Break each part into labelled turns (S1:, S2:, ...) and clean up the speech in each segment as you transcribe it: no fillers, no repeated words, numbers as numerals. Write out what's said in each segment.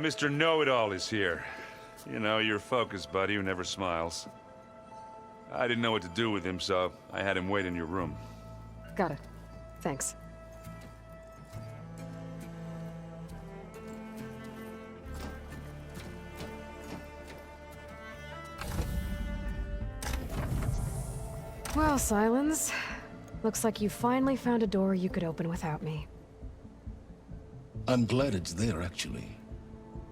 S1: Mr. Know-It-All is here. You know, your focus buddy who never smiles. I didn't know what to do with him, so I had him wait in your room.
S2: Got it. Thanks. Well, Silence. Looks like you finally found a door you could open without me.
S3: I'm glad it's there, actually.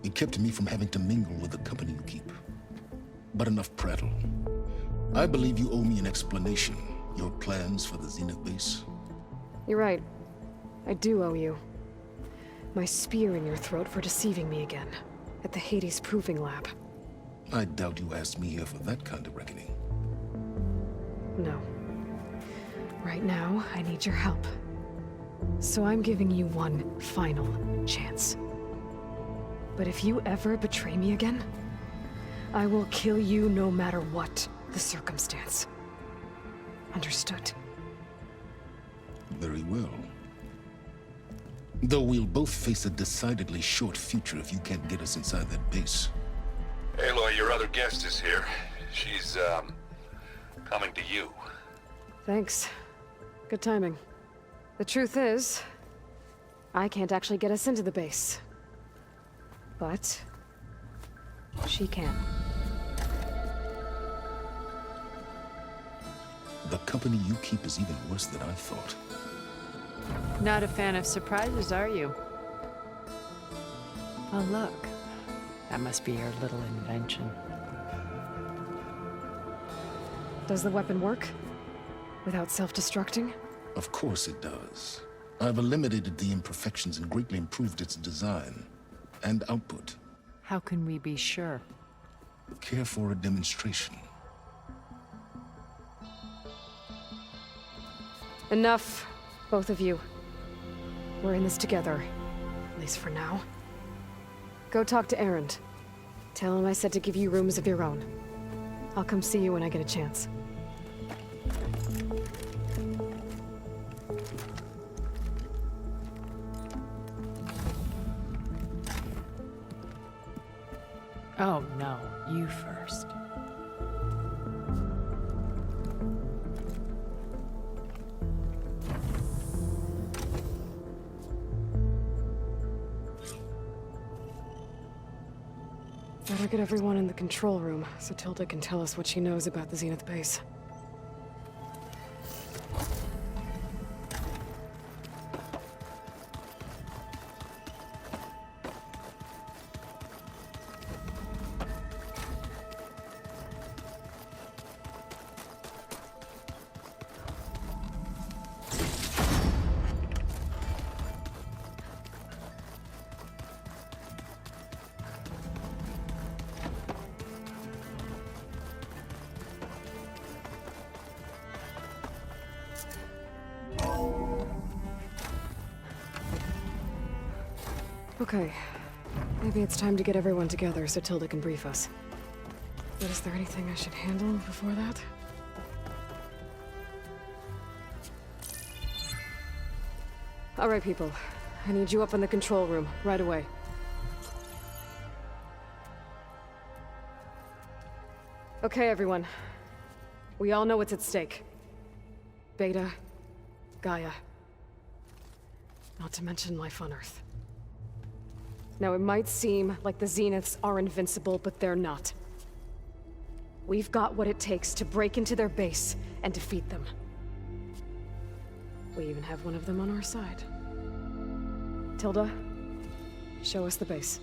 S3: It kept me from having to mingle with the company you keep. But enough prattle. I believe you owe me an explanation. Your plans for the Zenith base?
S2: You're right. I do owe you. My spear in your throat for deceiving me again. At the Hades Proving Lab.
S3: I doubt you asked me here for that kind of reckoning.
S2: No. Right now, I need your help. So I'm giving you one final chance. But if you ever betray me again, I will kill you no matter what the circumstance. Understood?
S3: Very well. Though we'll both face a decidedly short future if you can't get us inside that base.
S1: Aloy, your other guest is here. She's, coming to you.
S2: Thanks. Good timing. The truth is, I can't actually get us into the base. But she can.
S3: The company you keep is even worse than I thought.
S4: Not a fan of surprises, are you? Oh, look. That must be your little invention.
S2: Does the weapon work? Without self-destructing?
S3: Of course it does. I've eliminated the imperfections and greatly improved its design and output.
S4: How can we be sure?
S3: Care for a demonstration?
S2: Enough, both of you. We're in this together, at least for now. Go talk to Erend. Tell him I said to give you rooms of your own. I'll come see you when I get a chance.
S4: Oh, no. You first.
S2: Better get everyone in the control room, so Tilda can tell us what she knows about the Zenith base. Okay. Maybe it's time to get everyone together so Tilda can brief us. But is there anything I should handle before that? All right, people. I need you up in the control room, right away. Okay, everyone. We all know what's at stake. Beta, Gaia. Not to mention life on Earth. Now, it might seem like the Zeniths are invincible, but they're not. We've got what it takes to break into their base and defeat them. We even have one of them on our side. Tilda, show us the base.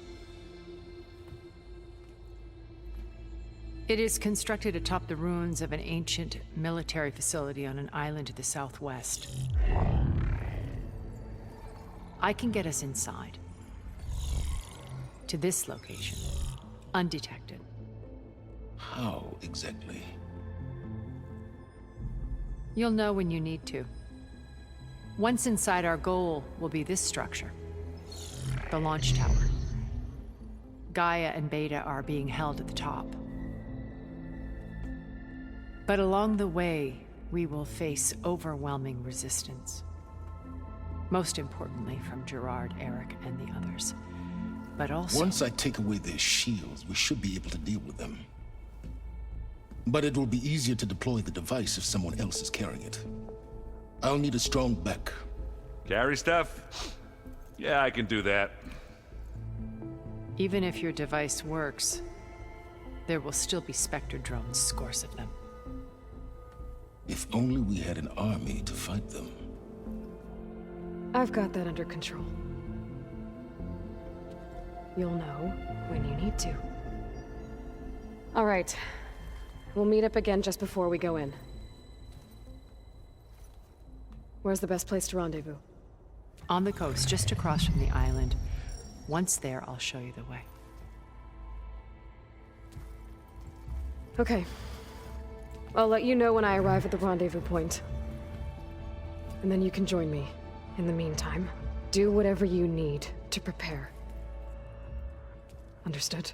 S4: It is constructed atop the ruins of an ancient military facility on an island to the southwest. I can get us inside. To this location, undetected.
S3: How exactly?
S4: You'll know when you need to. Once inside, our goal will be this structure. The launch tower. Gaia and Beta are being held at the top. But along the way, we will face overwhelming resistance. Most importantly from Gerard, Eric, and the others. but also...
S3: Once I take away their shields, we should be able to deal with them. But it will be easier to deploy the device if someone else is carrying it. I'll need a strong back.
S1: Carry stuff? Yeah, I can do that.
S4: Even if your device works, there will still be Spectre drones, scores of them.
S3: If only we had an army to fight them.
S2: I've got that under control. You'll know when you need to. All right. We'll meet up again just before we go in. Where's the best place to rendezvous?
S4: On the coast, just across from the island. Once there, I'll show you the way.
S2: Okay. I'll let you know when I arrive at the rendezvous point. And then you can join me. In the meantime, do whatever you need to prepare. Understood?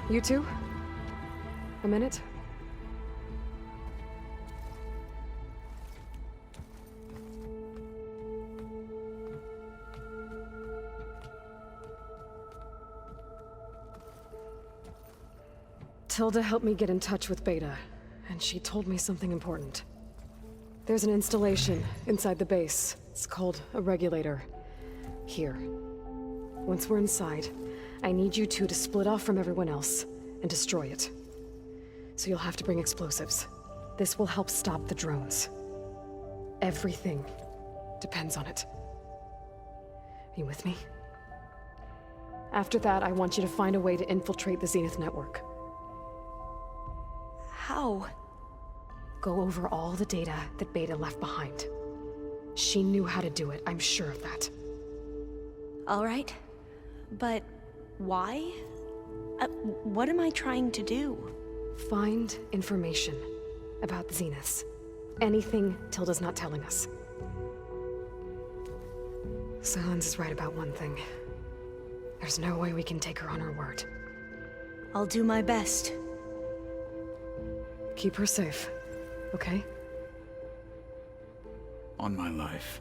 S2: You two? A minute? Tilda helped me get in touch with Beta, and she told me something important. There's an installation inside the base. It's called a regulator. Here. Once we're inside, I need you two to split off from everyone else and destroy it. So you'll have to bring explosives. This will help stop the drones. Everything depends on it. Are you with me? After that, I want you to find a way to infiltrate the Zenith network.
S5: How?
S2: Go over all the data that Beta left behind. She knew how to do it, I'm sure of that.
S5: All right. But why? What am I trying to do?
S2: Find information about the Zeniths. Anything Tilda's not telling us. Silence is right about one thing. There's no way we can take her on her word.
S5: I'll do my best.
S2: Keep her safe, okay?
S6: On my life.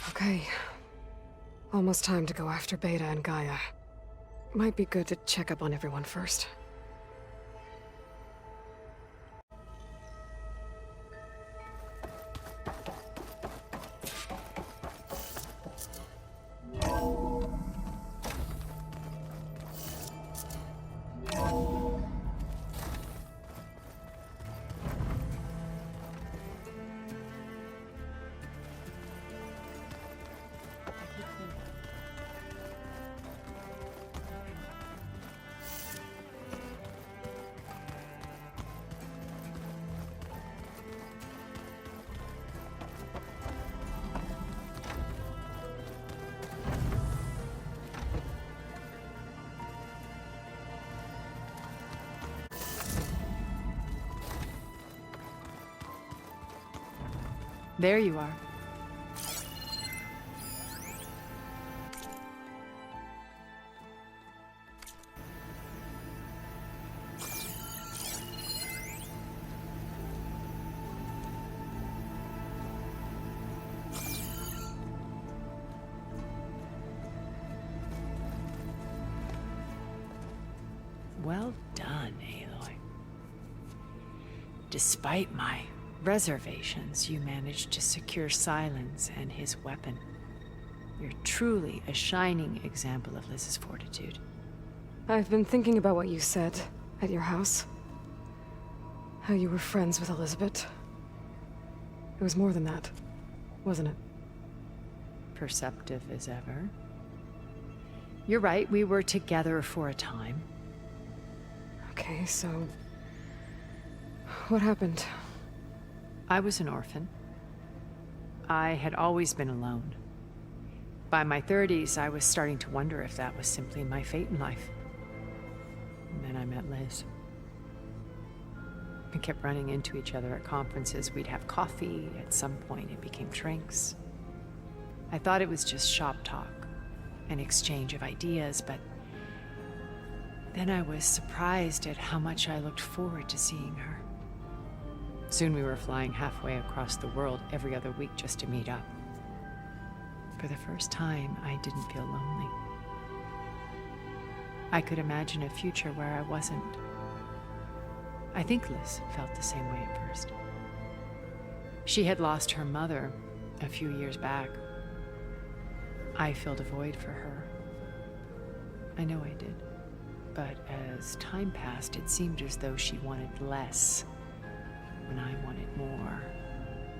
S2: Okay. Almost time to go after Beta and Gaia. Might be good to check up on everyone first.
S4: There you are. Well done, Aloy. Despite my reservations, you managed to secure Silence and his weapon. You're truly a shining example of Liz's fortitude.
S2: I've been thinking about what you said at your house. How you were friends with Elizabeth. It was more than that, wasn't it?
S4: Perceptive as ever. You're right, we were together for a time.
S2: Okay, so... what happened?
S4: I was an orphan. I had always been alone. By my 30s, I was starting to wonder if that was simply my fate in life. And then I met Liz. We kept running into each other at conferences. We'd have coffee. At some point, it became drinks. I thought it was just shop talk, an exchange of ideas, but then I was surprised at how much I looked forward to seeing her. Soon we were flying halfway across the world every other week just to meet up. For the first time, I didn't feel lonely. I could imagine a future where I wasn't. I think Liz felt the same way at first. She had lost her mother a few years back. I filled a void for her. I know I did. But as time passed, it seemed as though she wanted less when I wanted more.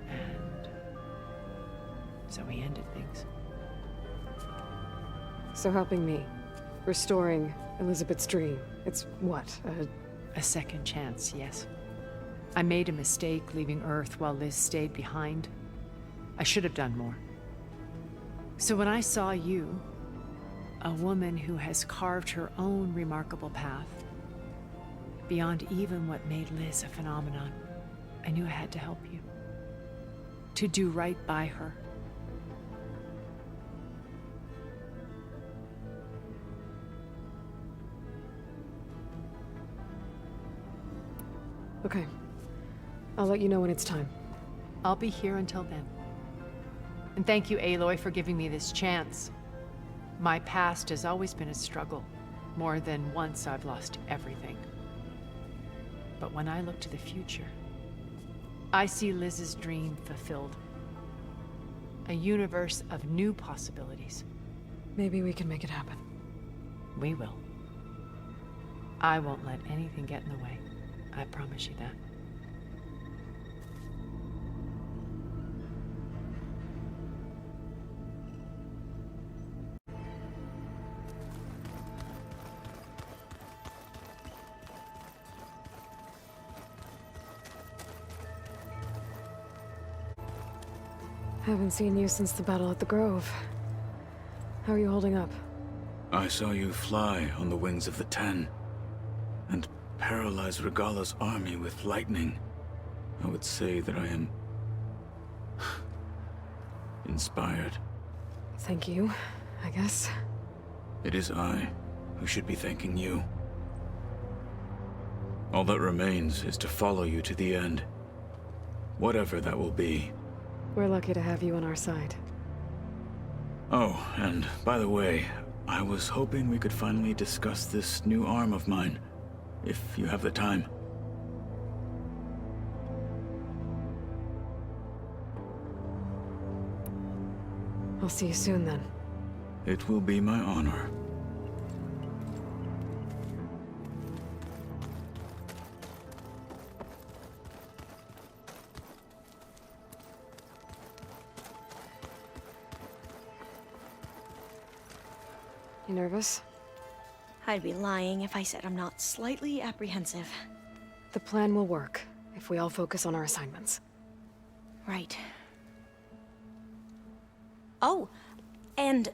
S4: And so we ended things.
S2: So helping me, restoring Elizabeth's dream, it's what,
S4: A second chance, yes. I made a mistake leaving Earth while Liz stayed behind. I should have done more. So when I saw you, a woman who has carved her own remarkable path, beyond even what made Liz a phenomenon, I knew I had to help you. To do right by her.
S2: Okay. I'll let you know when it's time.
S4: I'll be here until then. And thank you, Aloy, for giving me this chance. My past has always been a struggle. More than once I've lost everything. But when I look to the future, I see Liz's dream fulfilled. A universe of new possibilities.
S2: Maybe we can make it happen.
S4: We will. I won't let anything get in the way. I promise you that.
S2: Haven't seen you since the battle at the Grove. How are you holding up?
S6: I saw you fly on the wings of the Ten, and paralyze Regala's army with lightning. I would say that I am inspired.
S2: Thank you, I guess.
S6: It is I who should be thanking you. All that remains is to follow you to the end. Whatever that will be.
S2: We're lucky to have you on our side.
S6: Oh, and by the way, I was hoping we could finally discuss this new arm of mine, if you have the time.
S2: I'll see you soon then.
S6: It will be my honor.
S2: You nervous?
S5: I'd be lying if I said I'm not slightly apprehensive.
S2: The plan will work if we all focus on our assignments.
S5: Right. Oh, and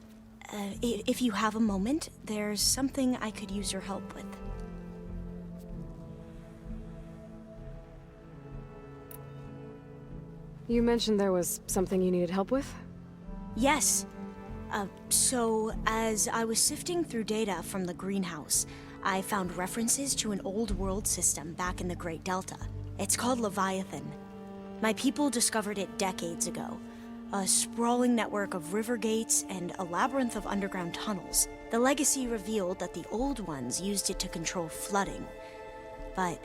S5: if you have a moment, there's something I could use your help with.
S2: You mentioned there was something you needed help with?
S5: Yes. So as I was sifting through data from the greenhouse, I found references to an old world system back in the Great Delta. It's called Leviathan. My people discovered it decades ago. A sprawling network of river gates and a labyrinth of underground tunnels. The legacy revealed that the old ones used it to control flooding. But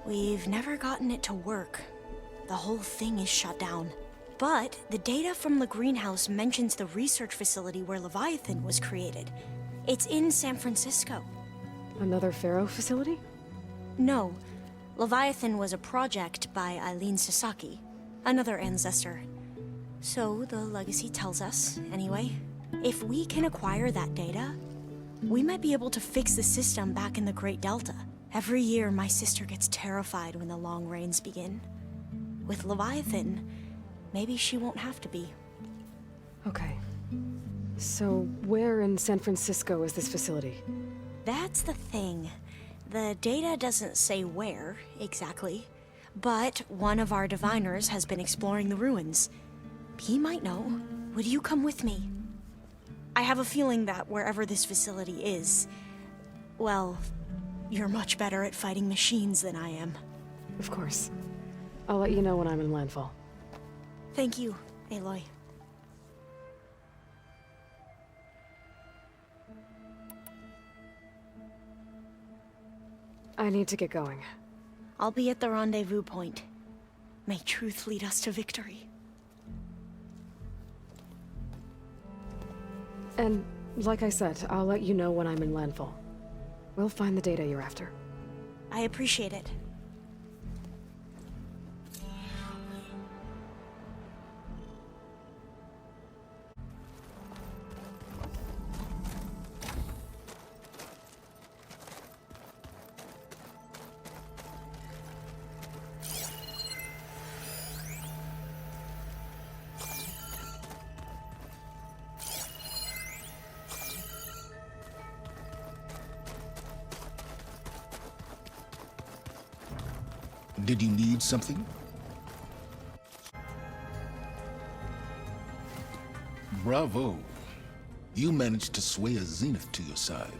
S5: we've never gotten it to work. The whole thing is shut down. But the data from the greenhouse mentions the research facility where Leviathan was created. It's in San Francisco.
S2: Another Pharaoh facility?
S5: No. Leviathan was a project by Eileen Sasaki, another ancestor. So the legacy tells us, anyway. If we can acquire that data, we might be able to fix the system back in the Great Delta. Every year, my sister gets terrified when the long rains begin. With Leviathan, maybe she won't have to be.
S2: Okay. So where in San Francisco is this facility?
S5: That's the thing. The data doesn't say where, exactly, but one of our diviners has been exploring the ruins. He might know. Would you come with me? I have a feeling that wherever this facility is, well, you're much better at fighting machines than I am.
S2: Of course. I'll let you know when I'm in landfall.
S5: Thank you, Aloy.
S2: I need to get going.
S5: I'll be at the rendezvous point. May truth lead us to victory.
S2: And, like I said, I'll let you know when I'm in landfall. We'll find the data you're after.
S5: I appreciate it.
S3: Did you need something? Bravo. You managed to sway a Zenith to your side.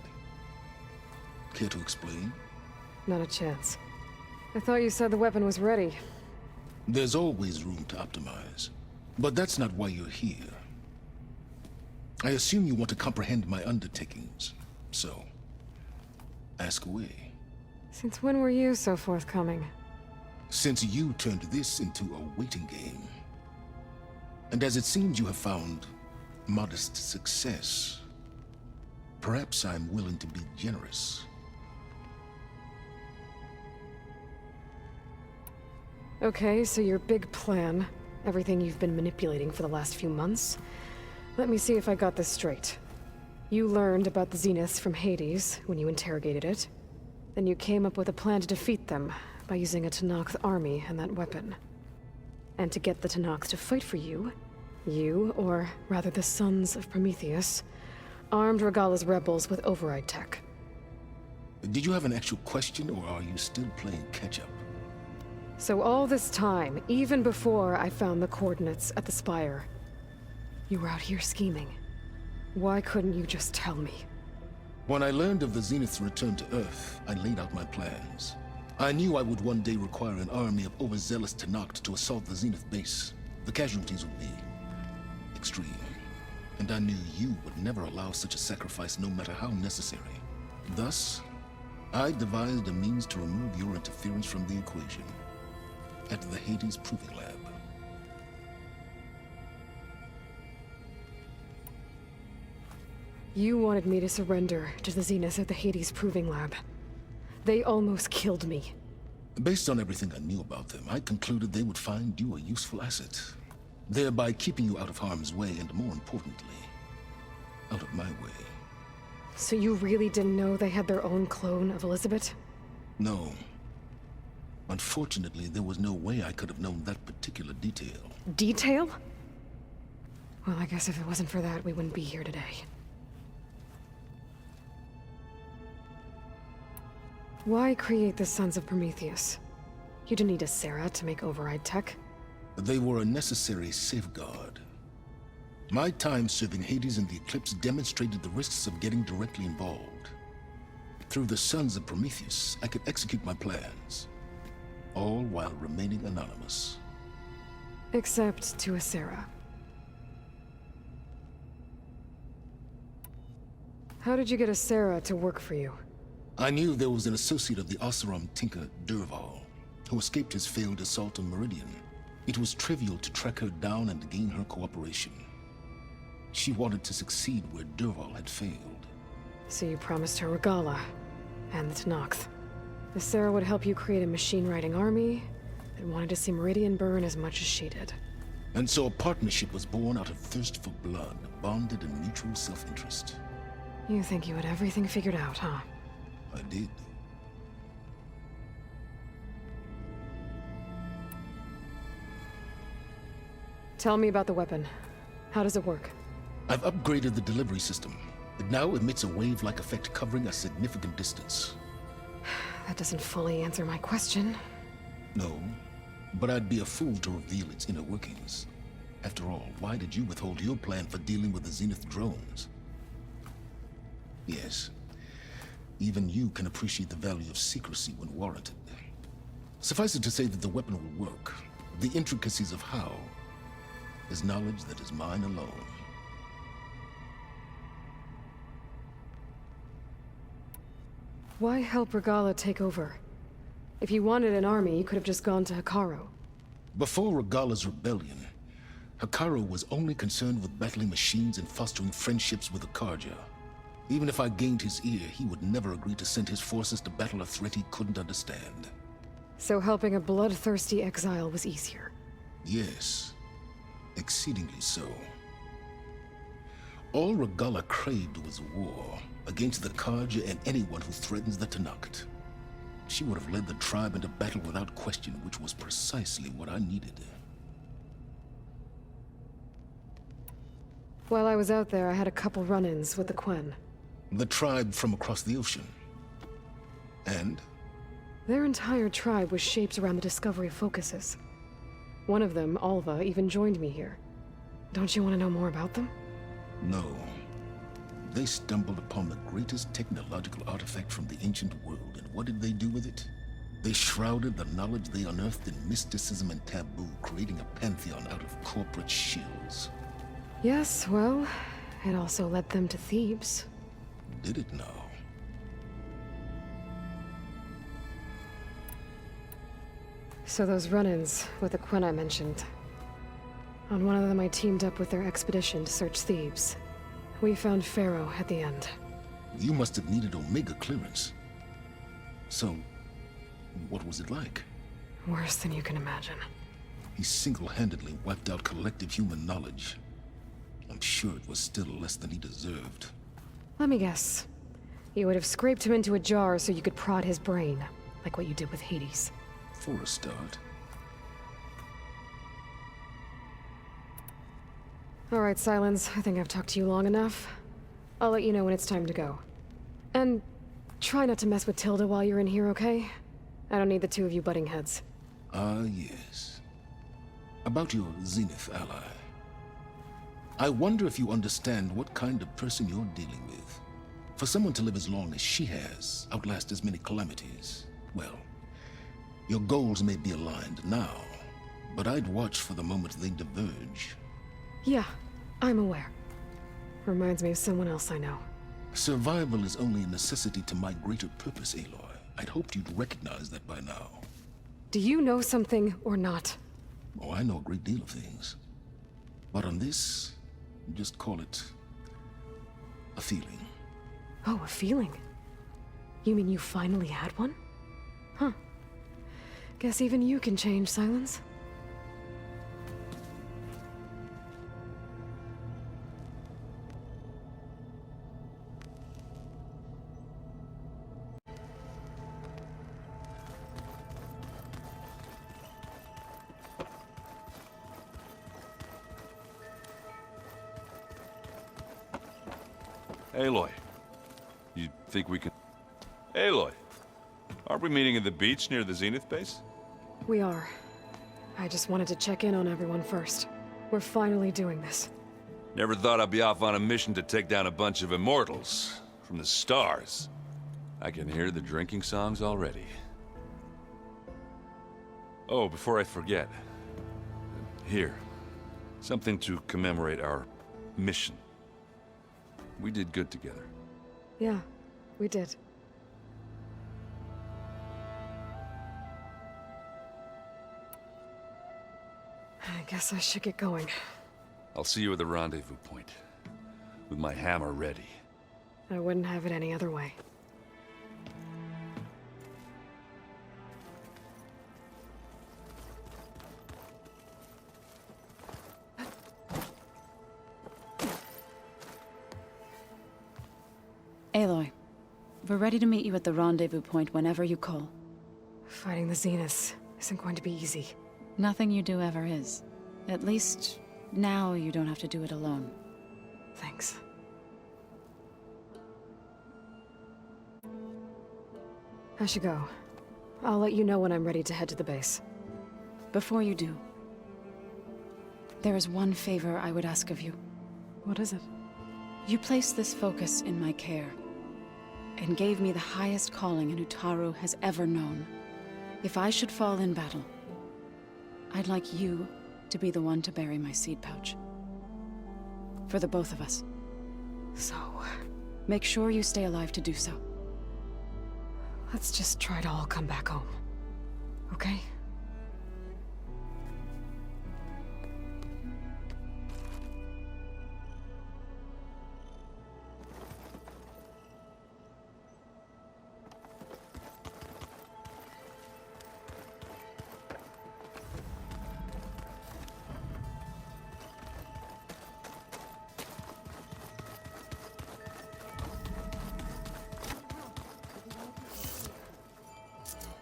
S3: Care to explain?
S2: Not a chance. I thought you said the weapon was ready.
S3: There's always room to optimize. But that's not why you're here. I assume you want to comprehend my undertakings. So, ask away.
S2: Since when were you so forthcoming?
S3: Since you turned this into a waiting game. And as it seems you have found modest success, perhaps I'm willing to be generous.
S2: Okay, so your big plan, everything you've been manipulating for the last few months. Let me see if I got this straight. You learned about the Zeniths from Hades when you interrogated it. Then you came up with a plan to defeat them by using a Tenakth army and that weapon. And to get the Tenakth to fight for you, or rather the Sons of Prometheus, armed Regalla's rebels with override tech.
S3: Did you have an actual question, or are you still playing catch-up?
S2: So all this time, even before I found the coordinates at the Spire, you were out here scheming. Why couldn't you just tell me?
S3: When I learned of the Zenith's return to Earth, I laid out my plans. I knew I would one day require an army of overzealous Tenakth to assault the Zenith base. The casualties would be extreme. And I knew you would never allow such a sacrifice, no matter how necessary. Thus, I devised a means to remove your interference from the equation at the Hades Proving Lab.
S2: You wanted me to surrender to the Zenith at the Hades Proving Lab. They almost killed me.
S3: Based on everything I knew about them, I concluded they would find you a useful asset, thereby keeping you out of harm's way and, more importantly, out of my way.
S2: So you really didn't know they had their own clone of Elizabeth?
S3: No. Unfortunately, there was no way I could have known that particular detail.
S2: Detail? Well, I guess if it wasn't for that, we wouldn't be here today. Why create the Sons of Prometheus? You didn't need a Sarah to make override tech.
S3: They were a necessary safeguard. My time serving Hades in the Eclipse demonstrated the risks of getting directly involved. Through the Sons of Prometheus, I could execute my plans, all while remaining anonymous.
S2: Except to a Sarah. How did you get a Sarah to work for you?
S3: I knew there was an associate of the Oseram tinker, Dervahl, who escaped his failed assault on Meridian. It was trivial to track her down and gain her cooperation. She wanted to succeed where Dervahl had failed.
S2: So you promised her Regalla, and the Tenakth. The Sarah would help you create a machine-riding army that wanted to see Meridian burn as much as she did.
S3: And so a partnership was born out of thirst for blood, bonded in mutual self-interest.
S2: You think you had everything figured out, huh?
S3: I did.
S2: Tell me about the weapon. How does it work?
S3: I've upgraded the delivery system. It now emits a wave-like effect covering a significant distance.
S2: that doesn't fully answer my question.
S3: No, but I'd be a fool to reveal its inner workings. After all, why did you withhold your plan for dealing with the Zenith drones? Yes, even you can appreciate the value of secrecy when warranted. Suffice it to say that the weapon will work. The intricacies of how is knowledge that is mine alone.
S2: Why help Regalla take over? If you wanted an army, you could have just gone to Hekarro.
S3: Before Regalla's rebellion, Hekarro was only concerned with battling machines and fostering friendships with the Karja. Even if I gained his ear, he would never agree to send his forces to battle a threat he couldn't understand.
S2: So helping a bloodthirsty exile was easier.
S3: Yes, exceedingly so. All Regalla craved was war against the Karja and anyone who threatens the Tenakth. She would have led the tribe into battle without question, which was precisely what I needed.
S2: While I was out there, I had a couple run-ins with the Quen.
S3: The tribe from across the ocean. And?
S2: Their entire tribe was shaped around the discovery focuses. One of them, Alva, even joined me here. Don't you want to know more about them?
S3: No. They stumbled upon the greatest technological artifact from the ancient world, and what did they do with it? They shrouded the knowledge they unearthed in mysticism and taboo, creating a pantheon out of corporate shills.
S2: Yes, well, it also led them to Thebes.
S3: Did it now?
S2: So those run-ins with the Quen I mentioned. On one of them I teamed up with their expedition to search Thebes. We found Pharaoh at the end.
S3: You must have needed Omega clearance. So, what was it like?
S2: Worse than you can imagine.
S3: He single-handedly wiped out collective human knowledge. I'm sure it was still less than he deserved.
S2: Let me guess. You would have scraped him into a jar so you could prod his brain, like what you did with Hades.
S3: For a start.
S2: All right, Silence. I think I've talked to you long enough. I'll let you know when it's time to go. And try not to mess with Tilda while you're in here, okay? I don't need the two of you butting heads.
S3: Ah, yes. About your Zenith ally. I wonder if you understand what kind of person you're dealing with. For someone to live as long as she has, outlast as many calamities, well, your goals may be aligned now, but I'd watch for the moment they diverge.
S2: Yeah, I'm aware. Reminds me of someone else I know.
S3: Survival is only a necessity to my greater purpose, Aloy. I'd hoped you'd recognize that by now.
S2: Do you know something or not?
S3: Oh, I know a great deal of things. But on this, just call it a feeling.
S2: Oh, a feeling? You mean you finally had one? Huh. Guess even you can change, Silence.
S1: Aloy, you think we can... Aloy, aren't we meeting at the beach near the Zenith base?
S2: We are. I just wanted to check in on everyone first. We're finally doing this.
S1: Never thought I'd be off on a mission to take down a bunch of immortals from the stars. I can hear the drinking songs already. Oh, before I forget. Here. Something to commemorate our mission. We did good together.
S2: Yeah, we did. I guess I should get going.
S1: I'll see you at the rendezvous point. With my hammer ready.
S2: I wouldn't have it any other way.
S7: Aloy, we're ready to meet you at the rendezvous point whenever you call.
S2: Fighting the Zeniths isn't going to be easy.
S7: Nothing you do ever is. At least, now you don't have to do it alone.
S2: Thanks. I should go. I'll let you know when I'm ready to head to the base.
S7: Before you do, there is one favor I would ask of you.
S2: What is it?
S7: You placed this focus in my care, and gave me the highest calling an Utaru has ever known. If I should fall in battle, I'd like you to be the one to bury my seed pouch. For the both of us.
S2: So,
S7: Make sure you stay alive to do so.
S2: let's just try to all come back home. Okay?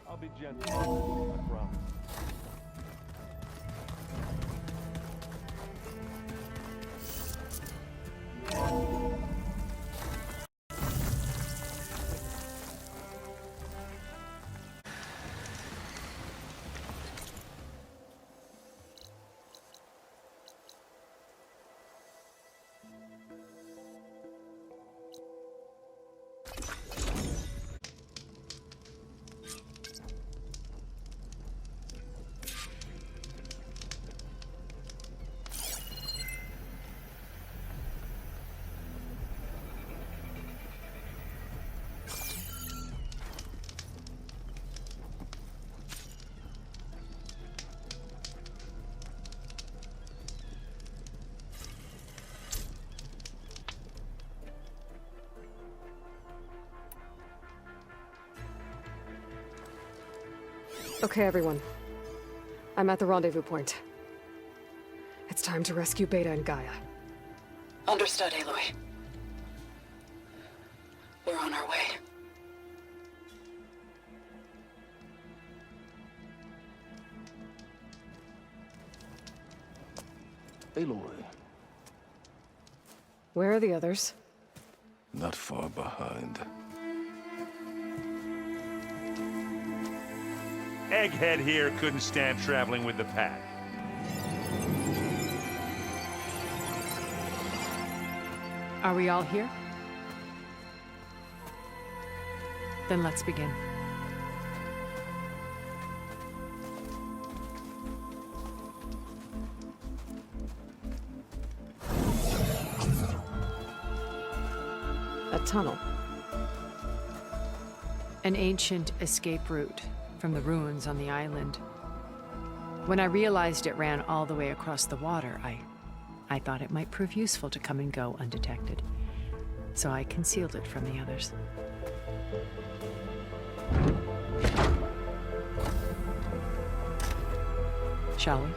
S8: I'll be gentle, I promise.
S2: Okay, everyone. I'm at the rendezvous point. It's time to rescue Beta and Gaia.
S7: Understood, Aloy. We're on our way.
S3: Aloy,
S2: Where are the others?
S3: not far behind.
S1: Egghead here couldn't stand traveling with the pack.
S4: Are we all here? Then let's begin.
S2: A tunnel.
S4: An ancient escape route from the ruins on the island. When I realized it ran all the way across the water, I thought it might prove useful to come and go undetected. So I concealed it from the others. Shall we?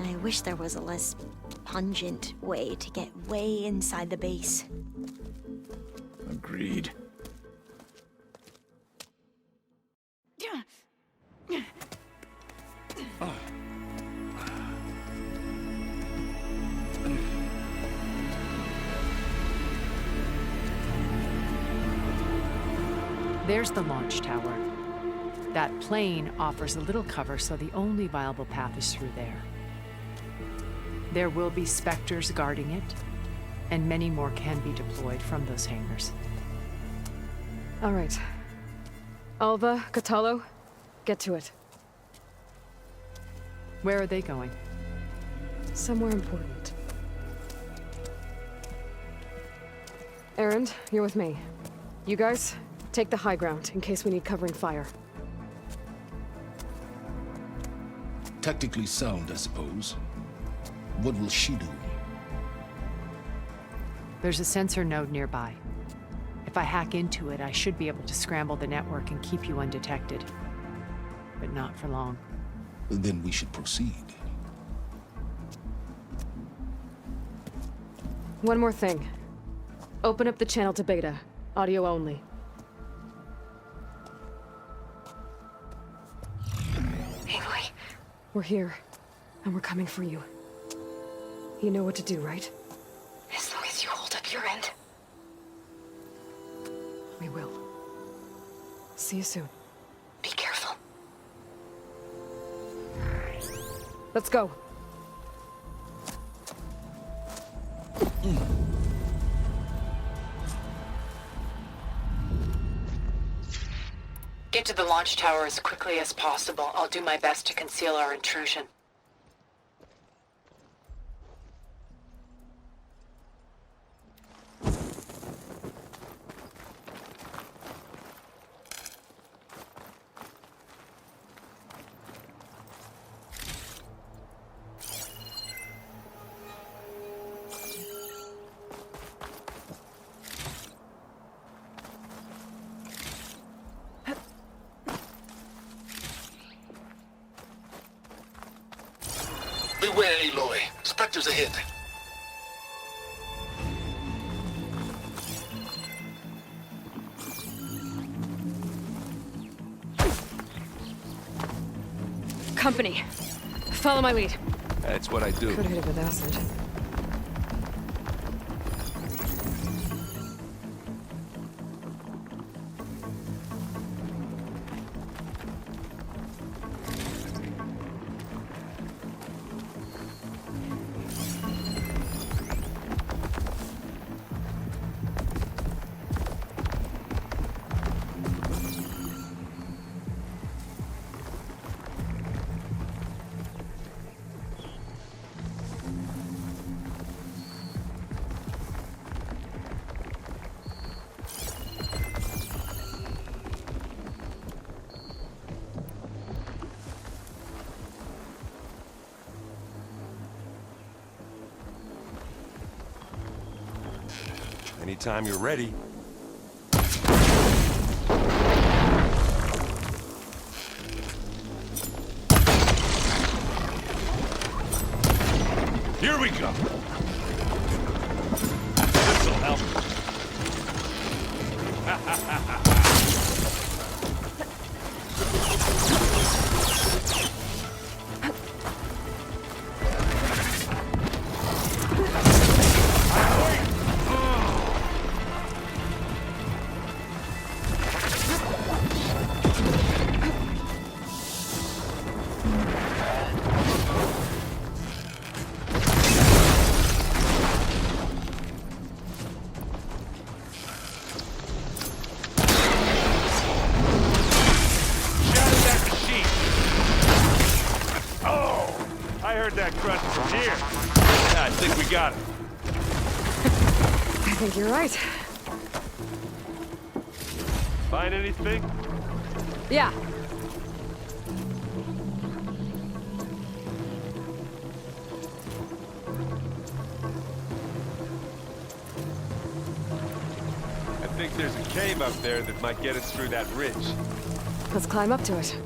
S5: I wish there was a less pungent way to get way inside the base.
S6: Agreed.
S4: There's the launch tower. That plane offers a little cover, so the only viable path is through there. There will be specters guarding it, and many more can be deployed from those hangars.
S2: All right. Alva, Catalo, get to it.
S4: Where are they going?
S2: Somewhere important. Erend, you're with me. You guys, take the high ground in case we need covering fire.
S3: Tactically sound, I suppose. What will she do?
S4: There's a sensor node nearby. If I hack into it, I should be able to scramble the network and keep you undetected. But not for long.
S3: Then we should proceed.
S2: One more thing. Open up the channel to Beta. Audio only.
S9: Aloy,
S2: We're here, and we're coming for you. You know what to do, right?
S9: As long as you hold up your end.
S2: We will. See you soon.
S9: Be careful.
S2: Let's go.
S4: Get to the launch tower as quickly as possible. I'll do my best to conceal our intrusion.
S3: Beware, Aloy. Spectres ahead.
S2: Company. Follow my lead.
S1: That's what I do.
S2: Could hit it with acid.
S1: Anytime you're ready. Here we go. This'll help. That crunch from here. Yeah, I think we got it.
S2: I think you're right.
S8: Find anything?
S2: Yeah.
S1: I think there's a cave up there that might get us through that ridge.
S2: Let's climb up to it.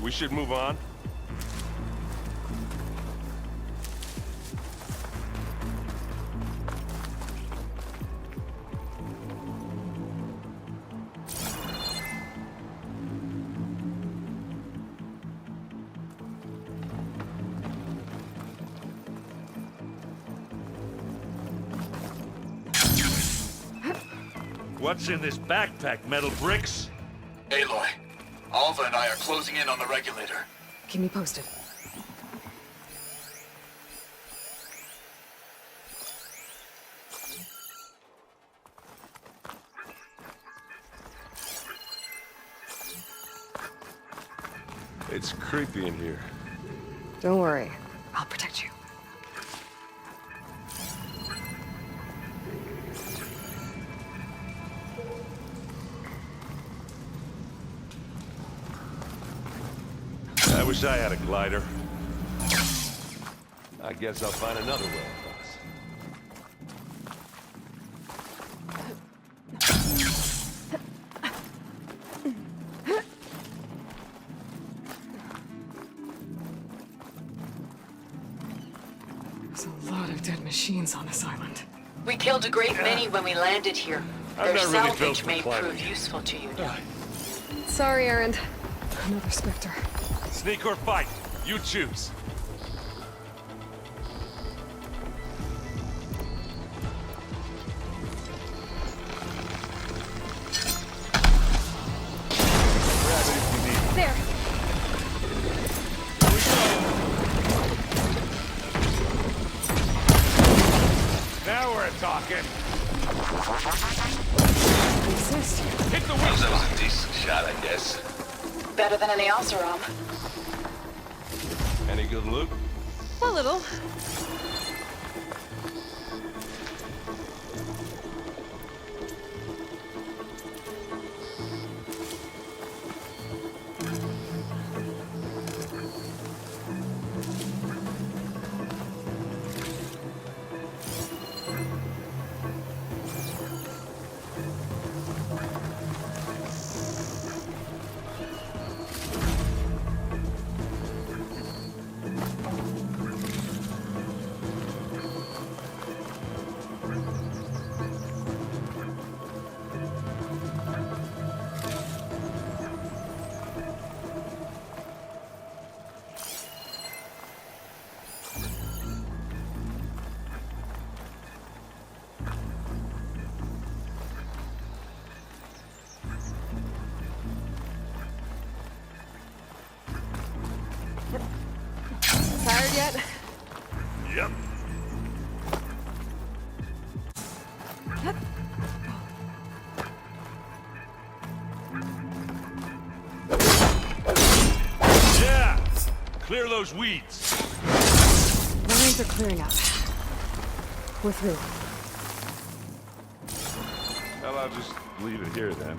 S1: We should move on. What's in this backpack, metal bricks?
S6: Aloy, Alva and I are closing in on the regulator.
S2: Keep me posted.
S8: It's creepy in here.
S2: Don't worry. I'll protect you.
S1: I wish I had a glider. I guess I'll find another way across.
S2: There's a lot of dead machines on this island.
S9: We killed a great many when we landed here.
S1: I'm
S9: Their
S1: not really built
S9: salvage
S1: for
S9: may
S1: climbing.
S9: prove useful to you.
S2: Sorry, Erend. Another Spectre.
S1: Sneak or fight, you choose. Grab it if you need it.
S2: There!
S1: Now we're talking.
S2: Exist.
S1: Hit the
S10: That
S1: wheel.
S10: was a decent shot, I guess.
S9: Better than any Oseram.
S1: Any good loot?
S2: A little. Tired yet?
S1: Yep. Yeah! Clear those weeds.
S2: The lanes are clearing up. We're through.
S1: Well, I'll just leave it here then.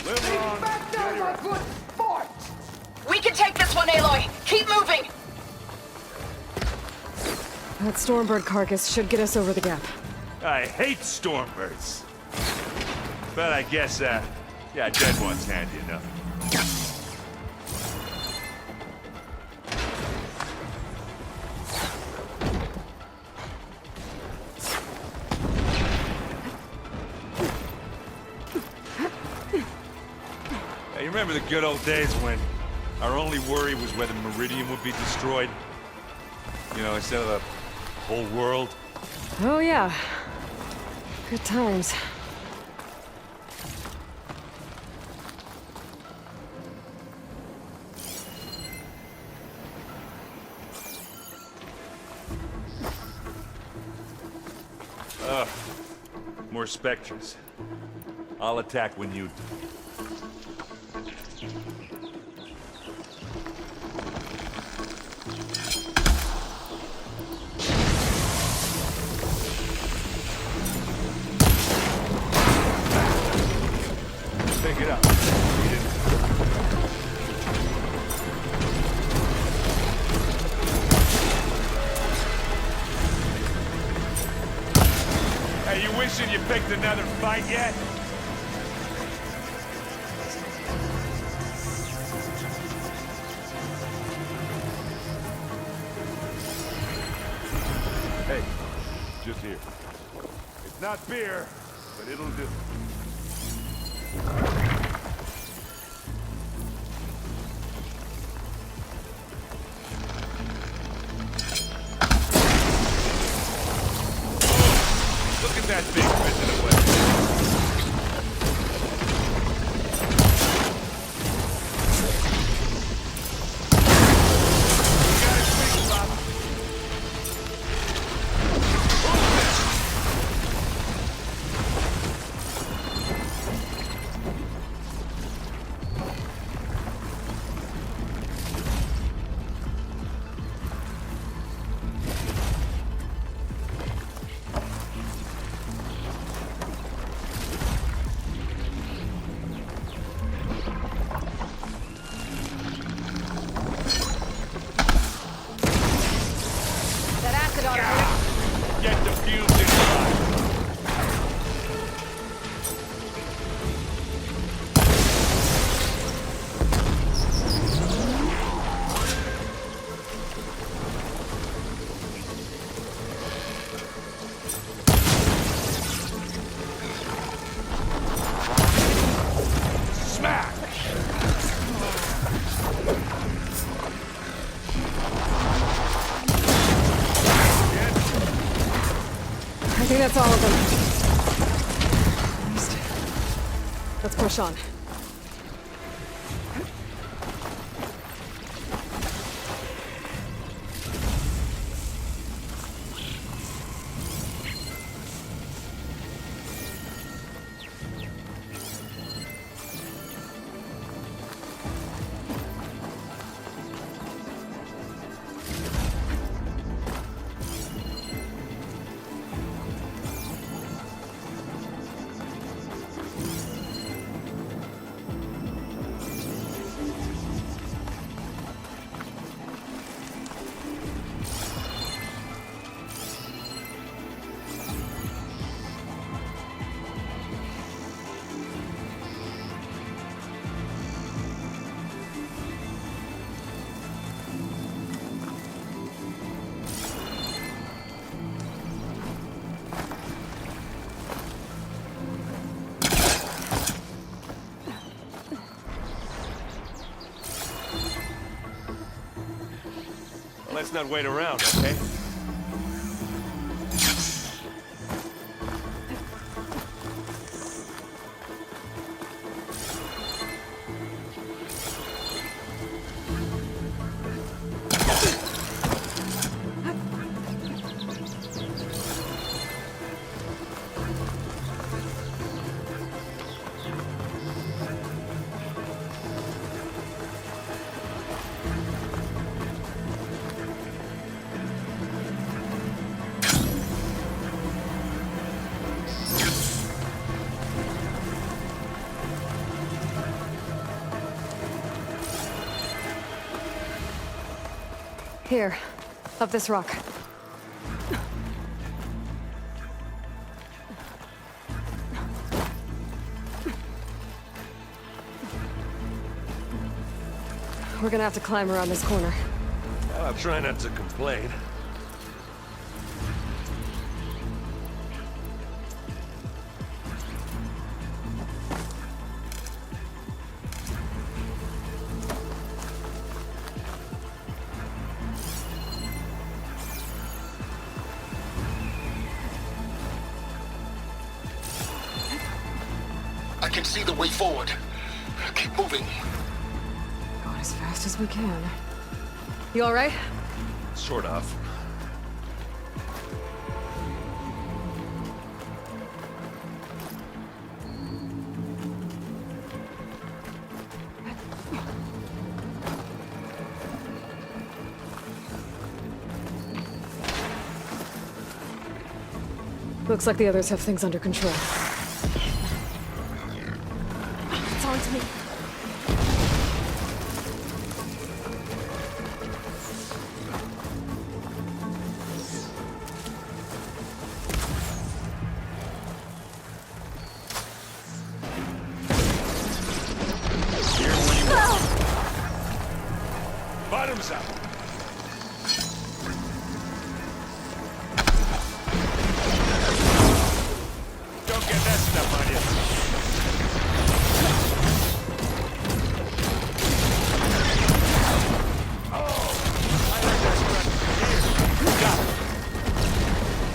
S1: Live long.
S9: We can take this one, Aloy! Keep moving!
S2: That Stormbird carcass should get us over the gap.
S1: I hate stormbirds. But I guess, yeah, a dead one's handy enough. Hey, you remember the good old days when our only worry was whether Meridian would be destroyed? You know, instead of the whole world?
S2: Oh yeah. Good times.
S1: More specters. I'll attack when you do. Pick it up. Read it. Hey, you wishing you picked another fight yet? Hey, just here. It's not beer, but it'll do. Look at that thing fizzing away. You got his wings, Bob.
S2: Get out of here.
S1: Get defused inside. Smack!
S2: I think that's all of them. Let's push on.
S8: Let's not wait around, okay?
S2: Here, up this rock. We're gonna have to climb around this corner.
S8: I'll try not to complain.
S3: I can see the way forward. Keep moving.
S2: Going as fast as we can. You all right?
S8: Sort of.
S2: Looks like the others have things under control.
S5: It's on to me.
S1: Here when you want. Bottoms up. Don't get that stuff on you.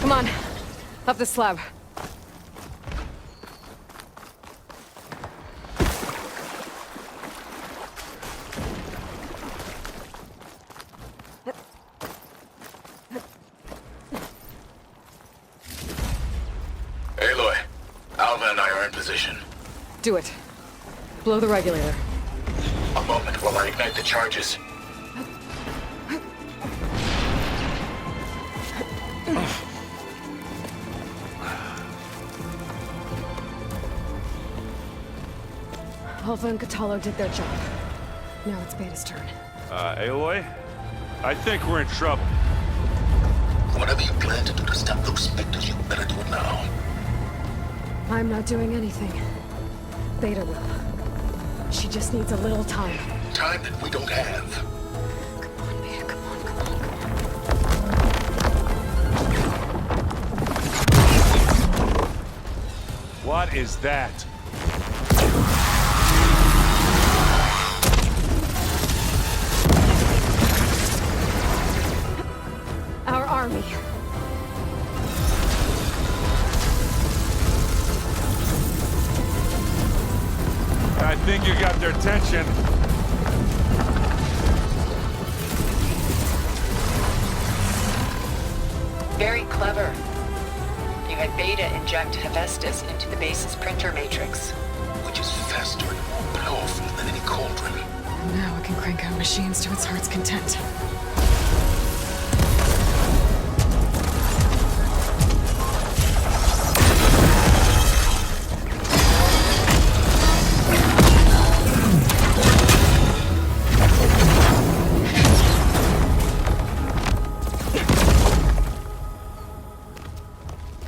S2: Come on, up the slab.
S3: Aloy, Alva and I are in position.
S2: Do it. Blow the regulator.
S3: A moment while I ignite the charges.
S2: Alpha and Catalo did their job. Now it's Beta's turn.
S1: Aloy? I think we're in trouble.
S3: Whatever you
S2: I'm not doing anything. Beta will. She just needs a little time.
S3: Time that we don't have.
S2: Come on, Beta, come on, come on, come on.
S1: What is that?
S2: Our army.
S1: I think you got their attention.
S4: Very clever. You had Beta inject Hephaestus into the base's printer matrix.
S3: Which is faster and more powerful than any cauldron.
S2: Now it can crank out machines to its heart's content.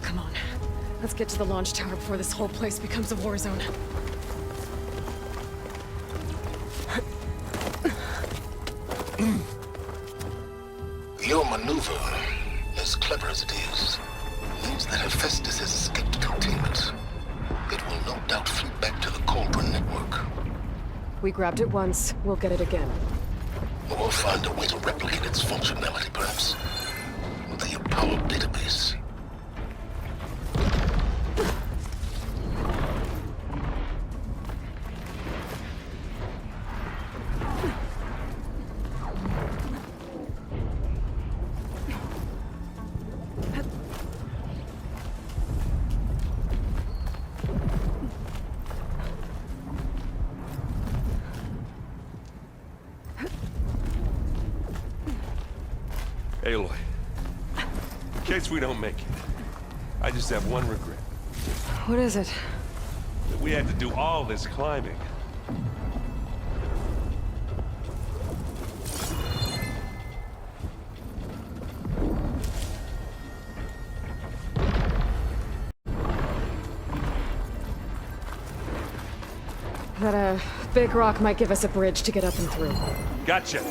S2: Come on. Let's get to the launch tower before this whole place becomes a war zone.
S3: Your maneuver, as clever as it is, means that Hephaestus has escaped containment. It will no doubt fleet back to the Cauldron network.
S2: We grabbed it once, we'll get it again.
S3: Or find a way to replicate its functionality, perhaps. With the Apollo database.
S8: Aloy, in case we don't make it, I just have one regret.
S2: What is it?
S8: That we had to do all this climbing.
S2: That, big rock might give us a bridge to get up and through.
S8: Gotcha.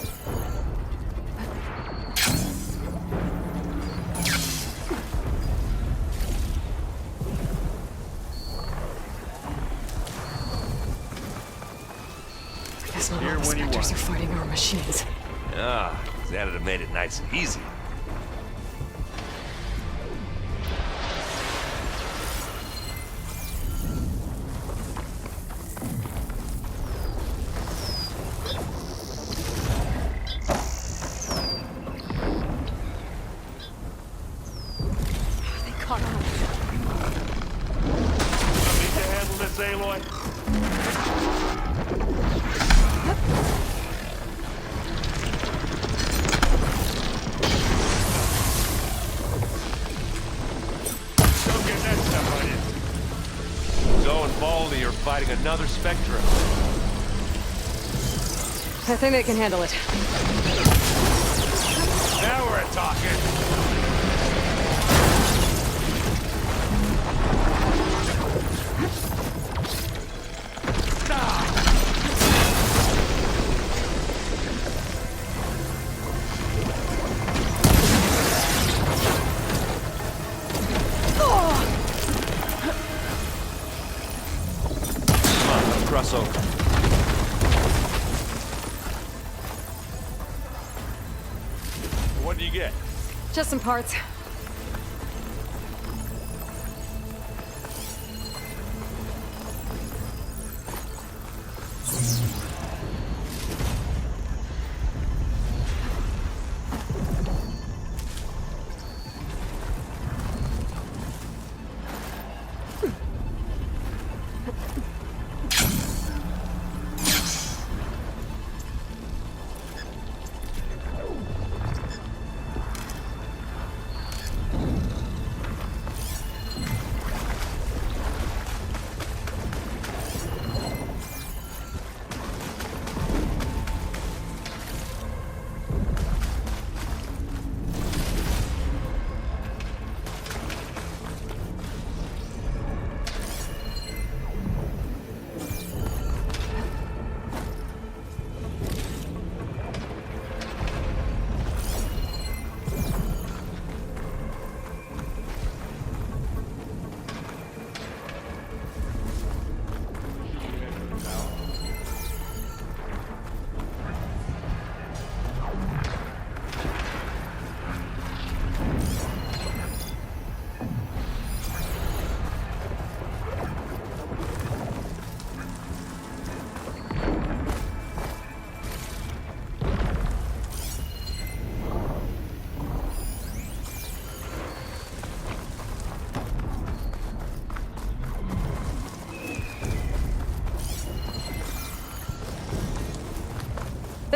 S2: Guess not
S8: Here
S2: all the
S8: when you
S2: specters
S8: want.
S2: are fighting our machines.
S8: Ah, that'd have made it nice and easy.
S2: They caught on.
S8: Need to handle this, Aloy? Don't get that stuff on you. Zoe and Baldy are fighting another Spectre.
S2: I think they can handle it.
S8: Now we're talking. Come on, cross over. What do you get?
S2: Just some parts.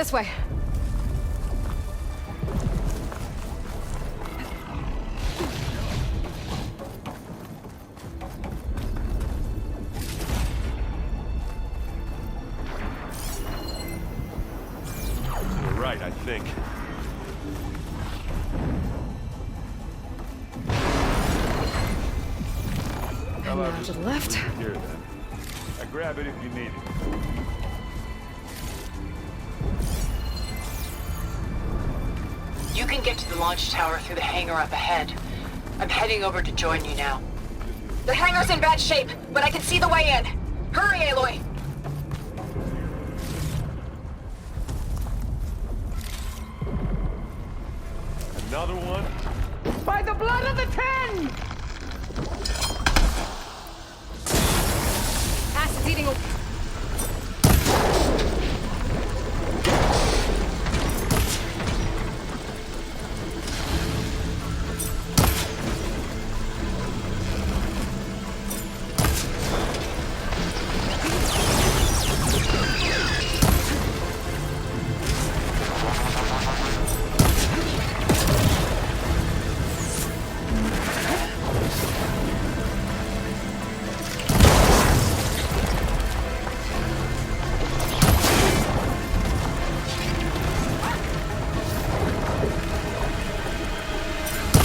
S2: This way.
S8: You're right, I think.
S1: How about
S2: Now to
S1: just
S2: the left.
S1: leave it here, then? I grab it if you need it.
S4: You can get to the launch tower through the hangar up ahead. I'm heading over to join you now.
S9: The hangar's in bad shape, but I can see the way in. Hurry, Aloy!
S8: Another one?
S9: By the blood of the Ten!
S2: Acid's eating a...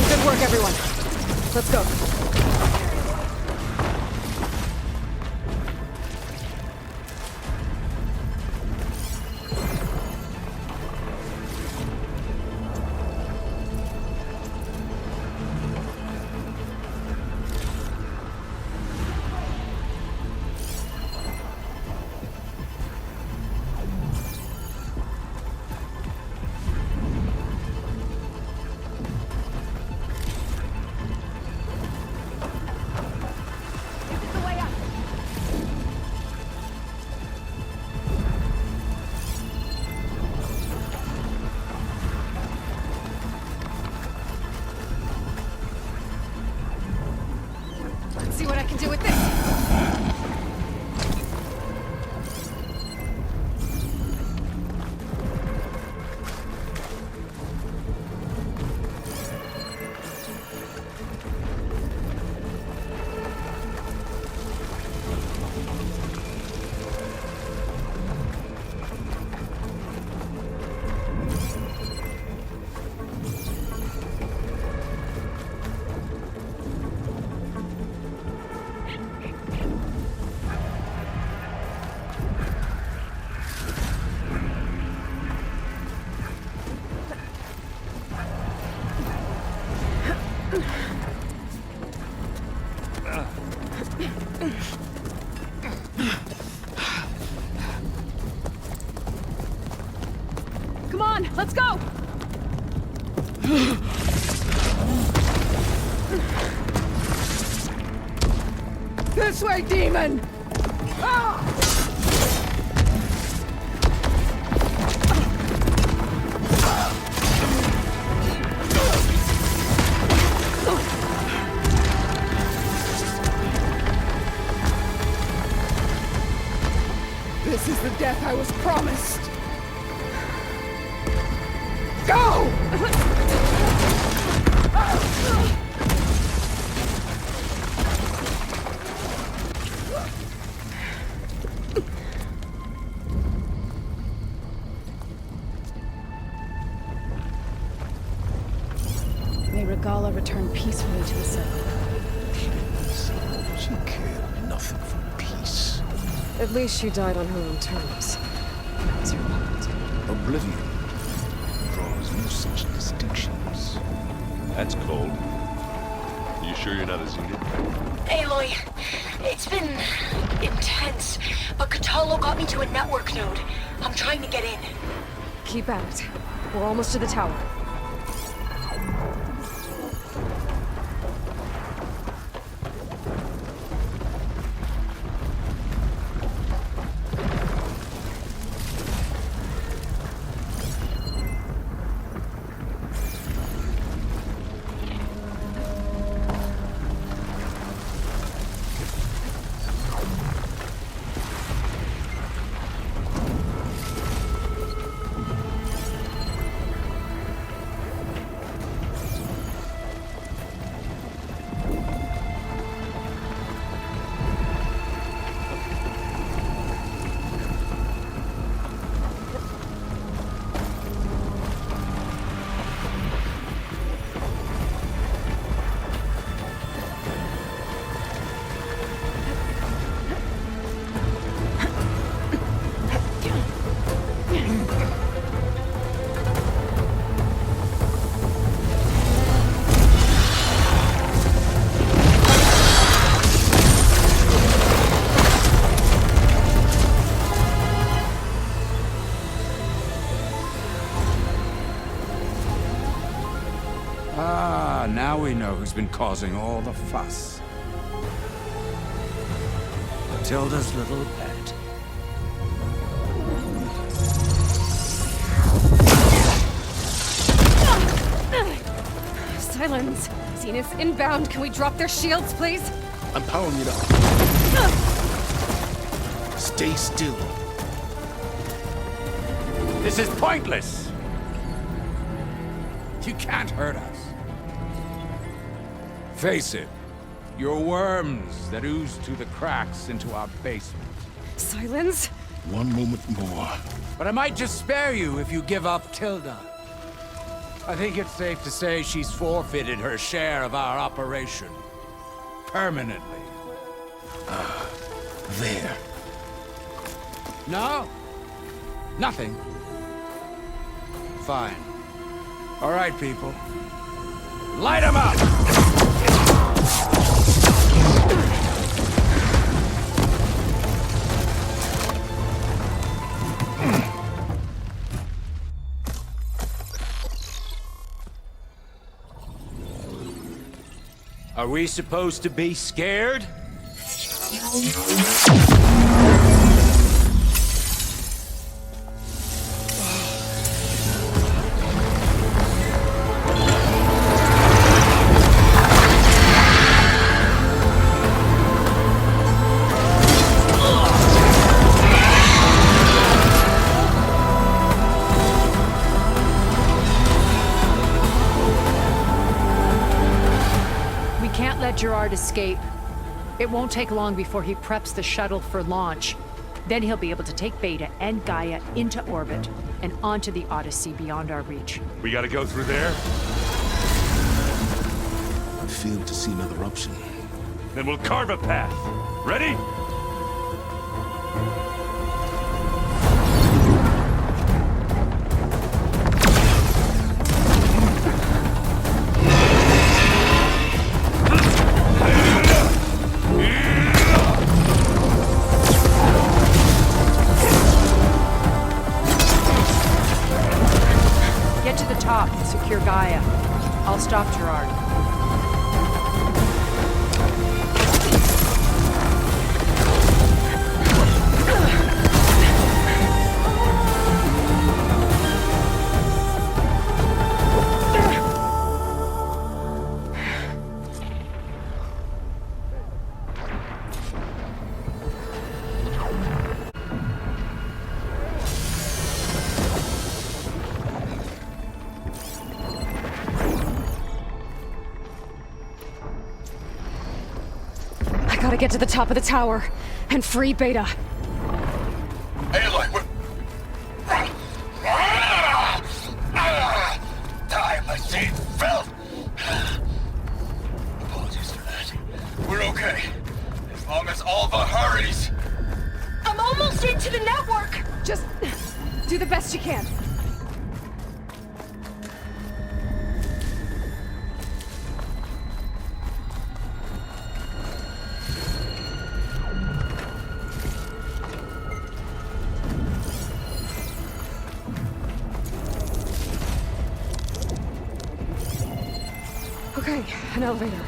S2: Good work, everyone. Let's go. Let's see what I can do with this. Come on, let's go! This way, demon! Ah! This is the death I was promised. Go!
S7: May Regala return peacefully to the circle.
S3: She cared nothing for peace.
S2: At least she died on her own terms. That was her fault.
S3: Oblivion draws no such distinctions.
S8: That's cold. You sure you're not a Zenith?
S9: Aloy, it's been intense, but Katalo got me to a network node. I'm trying to get in.
S2: Keep at it. We're almost to the tower.
S10: know who's been causing all the fuss. Matilda's little pet.
S2: Silence! Zenith's inbound. Can we drop their shields, please?
S3: I'm powering it up. Stay still.
S10: This is pointless! You can't hurt us. Face it, you're worms that ooze through the cracks into our basement.
S2: Silence?
S3: One moment more.
S10: But I might just spare you if you give up Tilda. I think it's safe to say she's forfeited her share of our operation. Permanently.
S3: There.
S10: No? Nothing? Fine. All right, people. Light 'em up! Are we supposed to be scared?
S4: Gerard escape. It won't take long before he preps the shuttle for launch. Then he'll be able to take Beta and Gaia into orbit and onto the Odyssey beyond our reach.
S1: We gotta go through there?
S3: I failed to see another option.
S1: Then we'll carve a path. Ready?
S4: Secure Gaia. I'll stop Gerard.
S2: Gotta get to the top of the tower and free Beta.
S11: ALOY, time machine filth! Apologies for that. We're okay. As long as Alva hurries.
S9: I'm almost into the network!
S2: Just do the best you can. Okay, an elevator.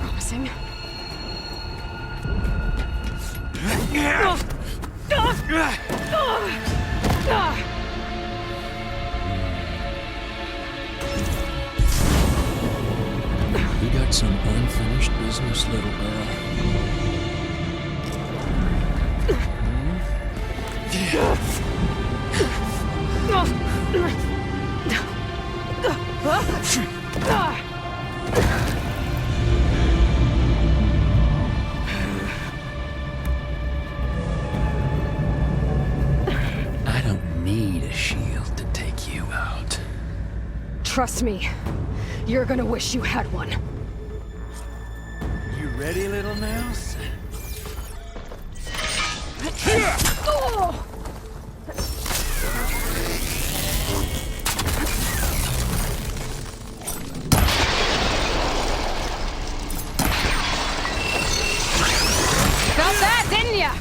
S2: Promising.
S12: We got some unfinished business, little girl. I don't need a shield to take you out.
S2: Trust me, you're gonna wish you had one.
S10: You ready, little mouse?
S2: Oh! Felt that, didn't ya?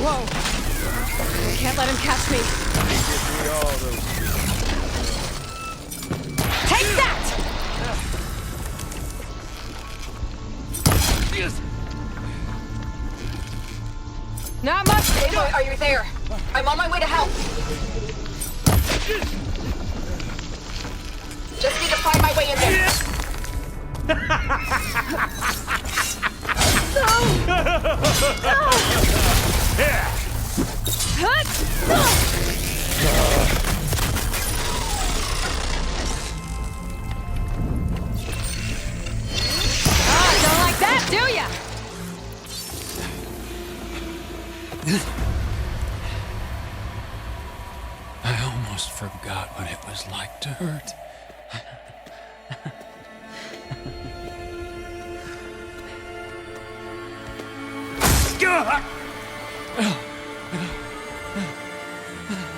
S2: Whoa! I can't let him catch me.
S10: Give me all those.
S2: Take that! Not much.
S9: Aloy, are you there? I'm on my way to help. Just need to find my way in there.
S2: Don't like that, do ya?
S12: I almost forgot what it was like to hurt.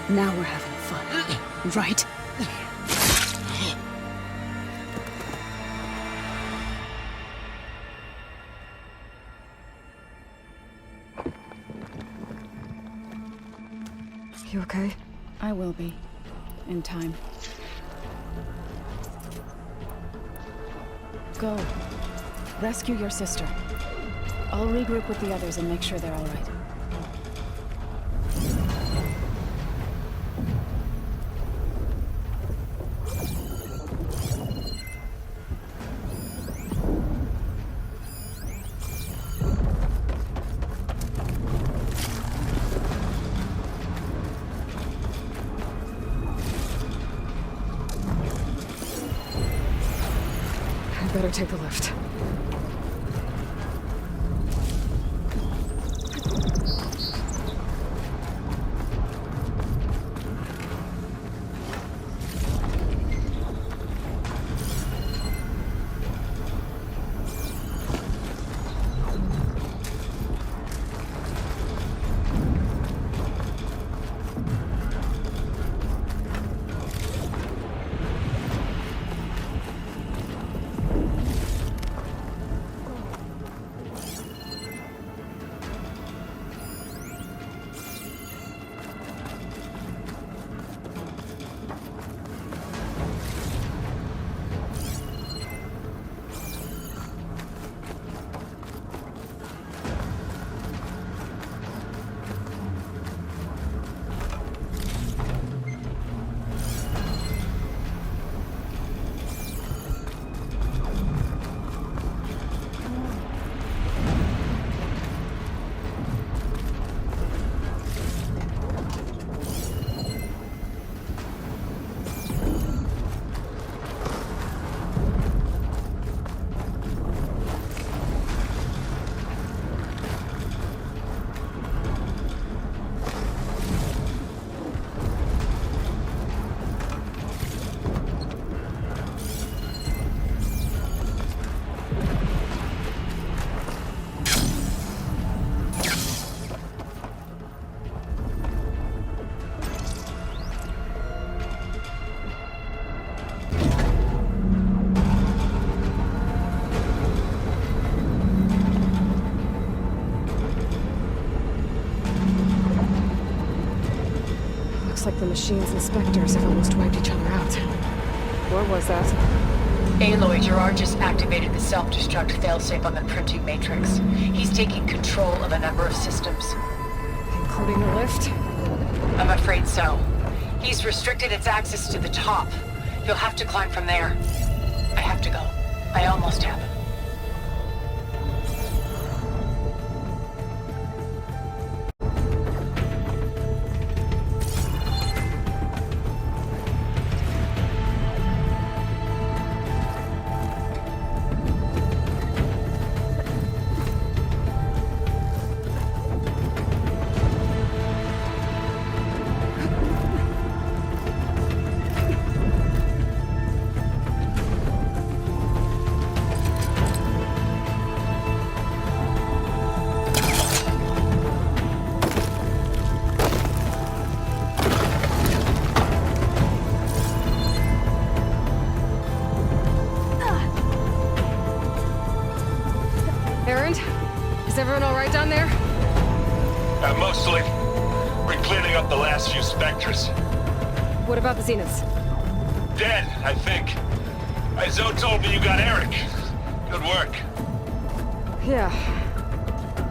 S2: Now we're having fun, right? You okay?
S7: I will be. In time. Go. Rescue your sister. I'll regroup with the others and make sure they're all right.
S2: I better take the lift. Looks like the machine's inspectors have almost wiped each other out. What was that?
S9: Aloy, Gerard just activated the self-destruct failsafe on the printing matrix. He's taking control of a number of systems.
S2: Including the lift?
S9: I'm afraid so. He's restricted its access to the top. You'll have to climb from there. I have to go. I almost have him.
S2: Is everyone all right down there?
S11: Mostly. We're cleaning up the last few specters.
S2: What about the Zeniths?
S11: Dead, I think. Zoe told me you got Eric. Good work.
S2: Yeah.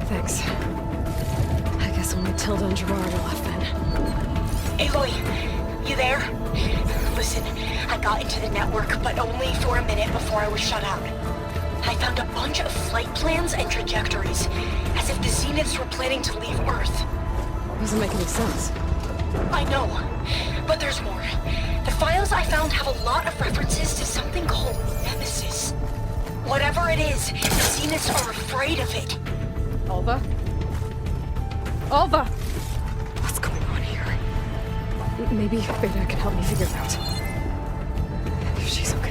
S2: Thanks. I guess only Tilda and Gerard are left then.
S5: Aloy, you there? Listen, I got into the network, but only for a minute before I was shut out. I found a bunch of flight plans and trajectories, as if the Zeniths were planning to leave Earth.
S2: Doesn't make any sense.
S5: I know, but there's more. The files I found have a lot of references to something called Nemesis. Whatever it is, the Zeniths are afraid of it.
S2: Alva? Alva! What's going on here? Maybe Beta can help me figure it out. If she's okay.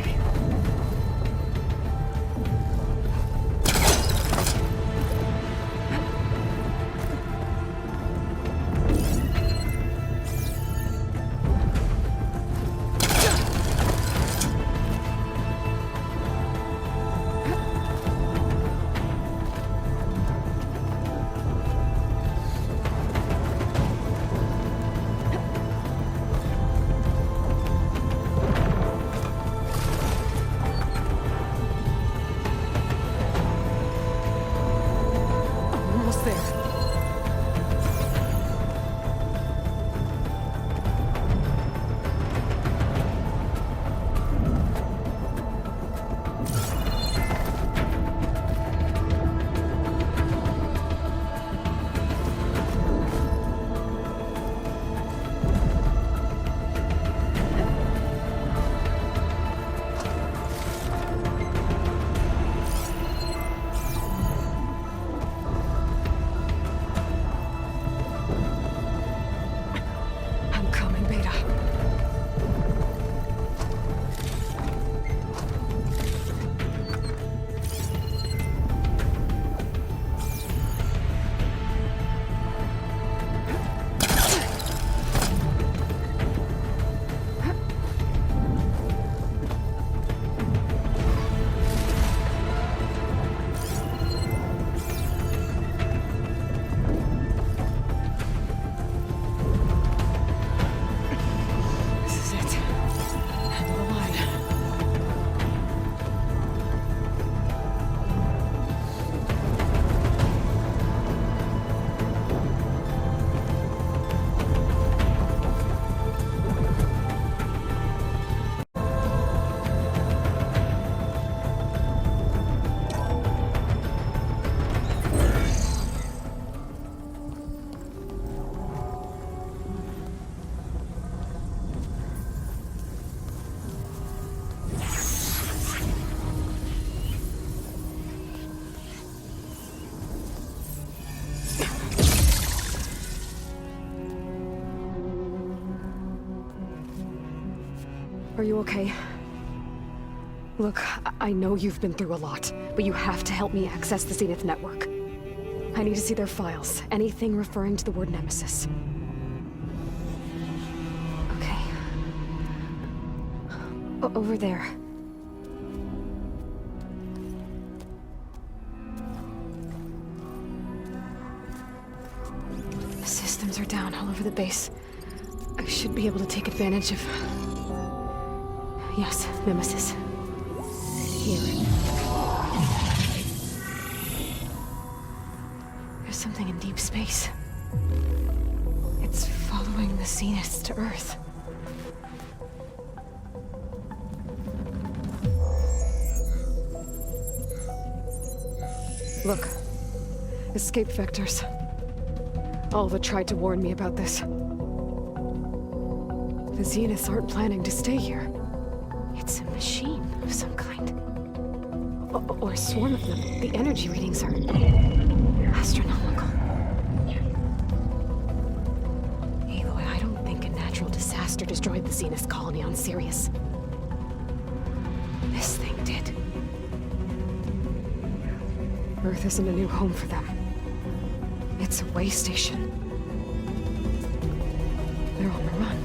S2: Almost there. I'm coming, Beta. This is it. End of the line. Are you okay? Look, I know you've been through a lot, but you have to help me access the Zenith network. I need to see their files, anything referring to the word Nemesis. Okay. Over there. The systems are down all over the base. I should be able to take advantage of... Yes, Nemesis. Here. There's something in deep space. It's following the Zeniths to Earth. Look. Escape vectors. Alva tried to warn me about this. The Zeniths aren't planning to stay here. It's a machine of some kind. Or a swarm of them. The energy readings are... astronomical. Aloy, I don't think a natural disaster destroyed the Zenith colony on Sirius. This thing did. Earth isn't a new home for them. It's a way station. They're on the run.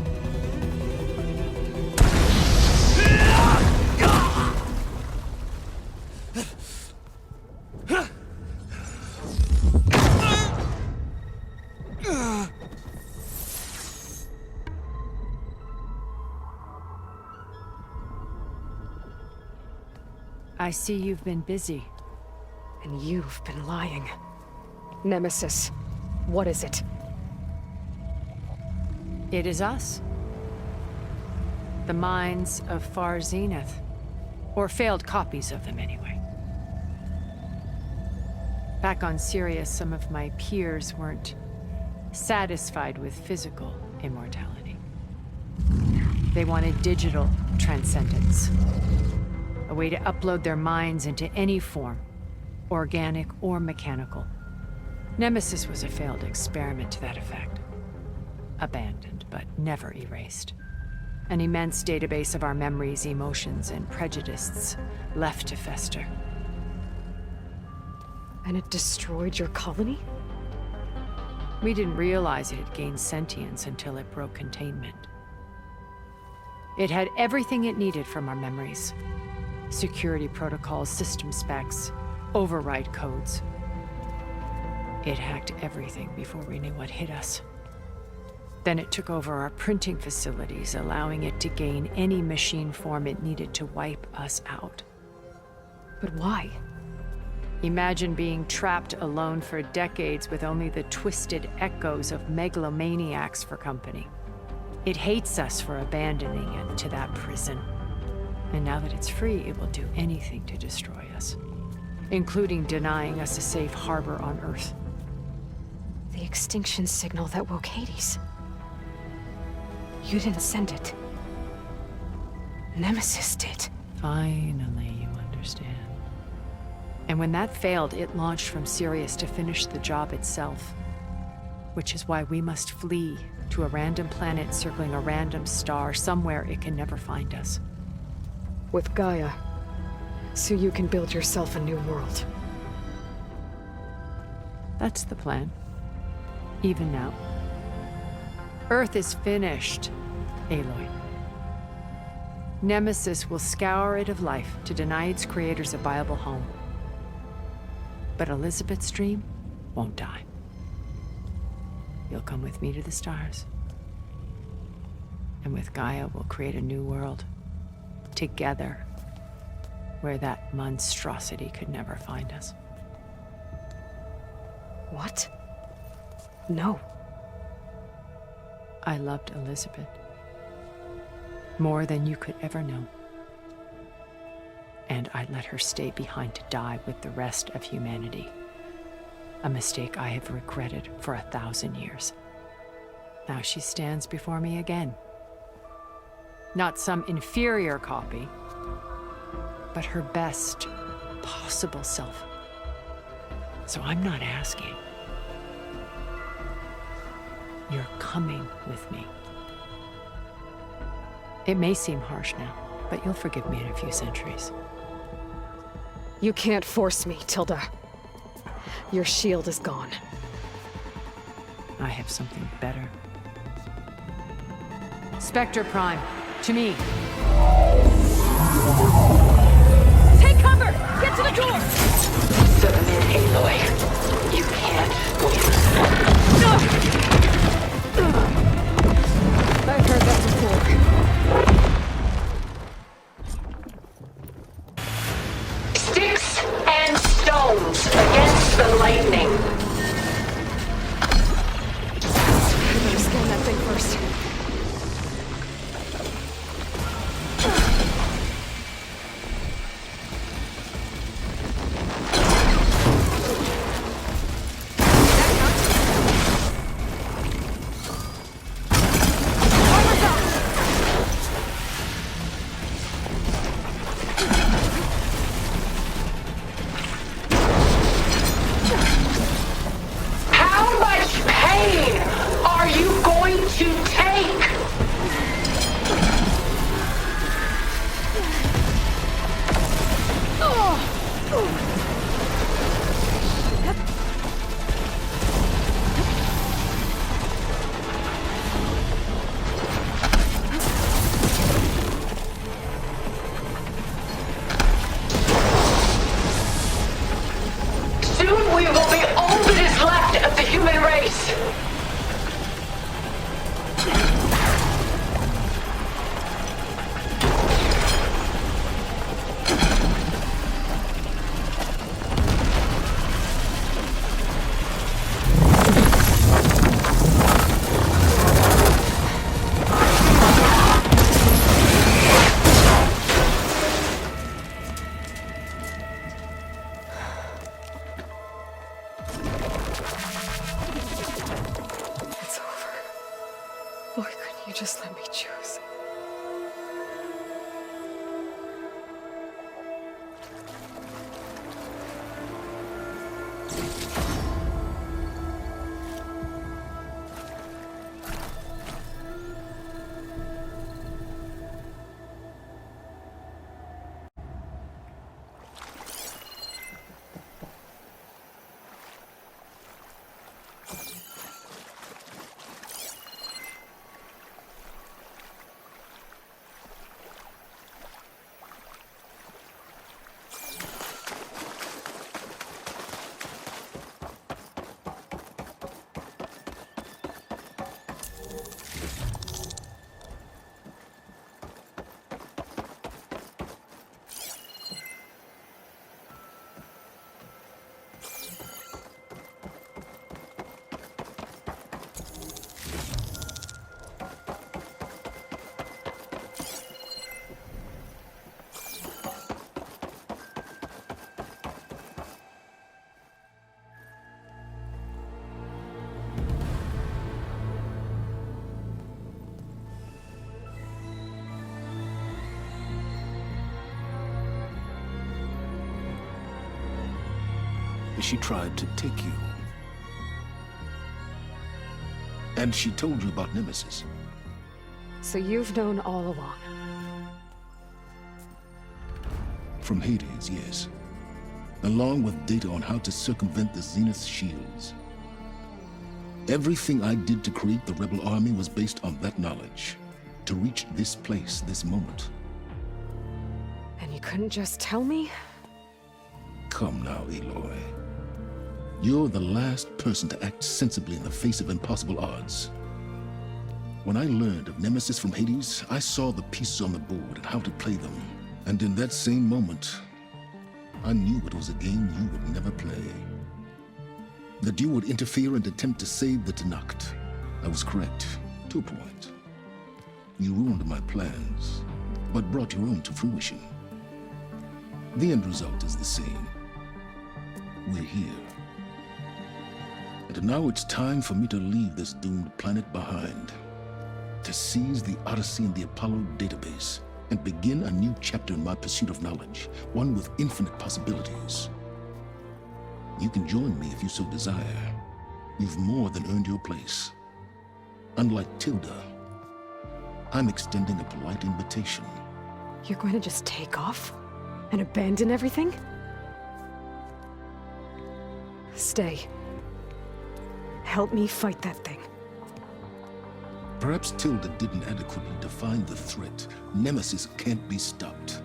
S4: I see you've been busy.
S2: And you've been lying. Nemesis, what is it?
S4: It is us. The minds of Far Zenith. Or failed copies of them, anyway. Back on Sirius, some of my peers weren't satisfied with physical immortality. They wanted digital transcendence. A way to upload their minds into any form, organic or mechanical. Nemesis was a failed experiment to that effect. Abandoned, but never erased. An immense database of our memories, emotions, and prejudices left to fester.
S2: And it destroyed your colony?
S4: We didn't realize it had gained sentience until it broke containment. It had everything it needed from our memories. Security protocols, system specs, override codes. It hacked everything before we knew what hit us. Then it took over our printing facilities, allowing it to gain any machine form it needed to wipe us out.
S2: But why?
S4: Imagine being trapped alone for decades with only the twisted echoes of megalomaniacs for company. It hates us for abandoning it to that prison. And now that it's free, it will do anything to destroy us, including denying us a safe harbor on Earth.
S2: The extinction signal that woke Hades. You didn't send it. Nemesis did.
S4: Finally, you understand. And when that failed, it launched from Sirius to finish the job itself. Which is why we must flee to a random planet circling a random star somewhere it can never find us.
S2: With Gaia. So you can build yourself a new world.
S4: That's the plan. Even now. Earth is finished, Aloy. Nemesis will scour it of life to deny its creators a viable home. But Elizabeth's dream won't die. You'll come with me to the stars. And with Gaia, we'll create a new world. Together. Where that monstrosity could never find us.
S2: What? No.
S4: I loved Elizabeth. More than you could ever know. And I let her stay behind to die with the rest of humanity. A mistake I have regretted for 1,000 years. Now she stands before me again. Not some inferior copy, but her best possible self. So I'm not asking. You're coming with me. It may seem harsh now, but you'll forgive me in a few centuries.
S2: You can't force me, Tilda. Your shield is gone.
S4: I have something better. Spectre Prime, to me.
S2: Take cover! Get to the door!
S9: Submit, Aloy. You can't win.
S2: I've heard that before.
S9: Sticks and stones against the lightning.
S2: I better scan that thing first.
S9: How much pain are you going to take? Soon we will be all that is left of the human race.
S2: You just let me choose.
S3: She tried to take you. And she told you about Nemesis.
S2: So you've known all along.
S3: From Hades, yes. Along with data on how to circumvent the Zenith shields. Everything I did to create the rebel army was based on that knowledge. To reach this place, this moment.
S2: And you couldn't just tell me?
S3: Come now, Aloy. You're the last person to act sensibly in the face of impossible odds. When I learned of Nemesis from Hades, I saw the pieces on the board and how to play them. And in that same moment, I knew it was a game you would never play. That you would interfere and attempt to save the Tenakth. I was correct, to a point. You ruined my plans, but brought your own to fruition. The end result is the same. We're here. And now it's time for me to leave this doomed planet behind. To seize the Odyssey and the Apollo database, and begin a new chapter in my pursuit of knowledge, one with infinite possibilities. You can join me if you so desire. You've more than earned your place. Unlike Tilda, I'm extending a polite invitation.
S2: You're going to just take off? And abandon everything? Stay. Help me fight that thing.
S3: Perhaps Tilda didn't adequately define the threat. Nemesis can't be stopped.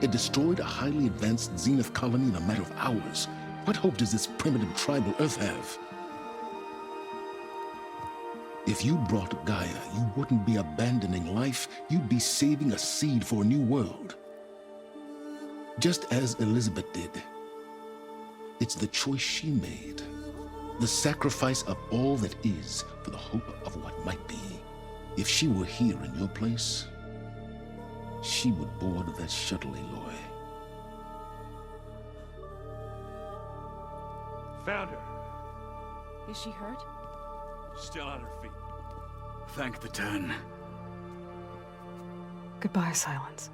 S3: It destroyed a highly advanced Zenith colony in a matter of hours. What hope does this primitive tribal Earth have? If you brought Gaia, you wouldn't be abandoning life, you'd be saving a seed for a new world. Just as Elizabeth did. It's the choice she made. The sacrifice of all that is for the hope of what might be. If she were here in your place, she would board that shuttle, Aloy.
S1: Found her.
S7: Is she hurt?
S1: Still on her feet.
S6: Thank the 10.
S2: Goodbye, Silence.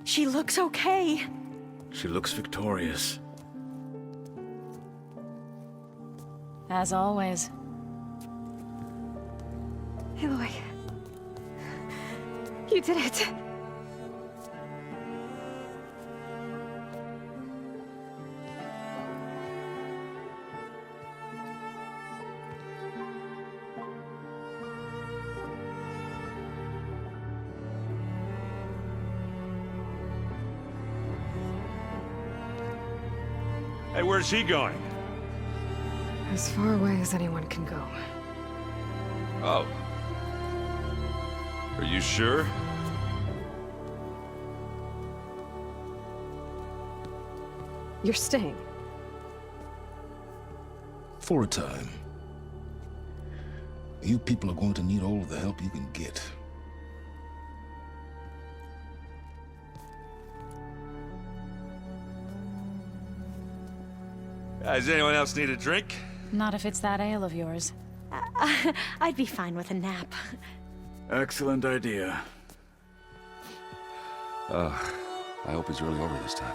S5: She looks okay.
S6: She looks victorious.
S7: As always.
S2: Aloy. You did it.
S1: Hey, where's he going?
S2: As far away as anyone can go.
S1: Oh. Are you sure?
S2: You're staying.
S3: For a time. You people are going to need all of the help you can get.
S1: Does anyone else need a drink?
S7: Not if it's that ale of yours.
S5: I'd be fine with a nap.
S6: Excellent idea.
S1: I hope it's really over this time.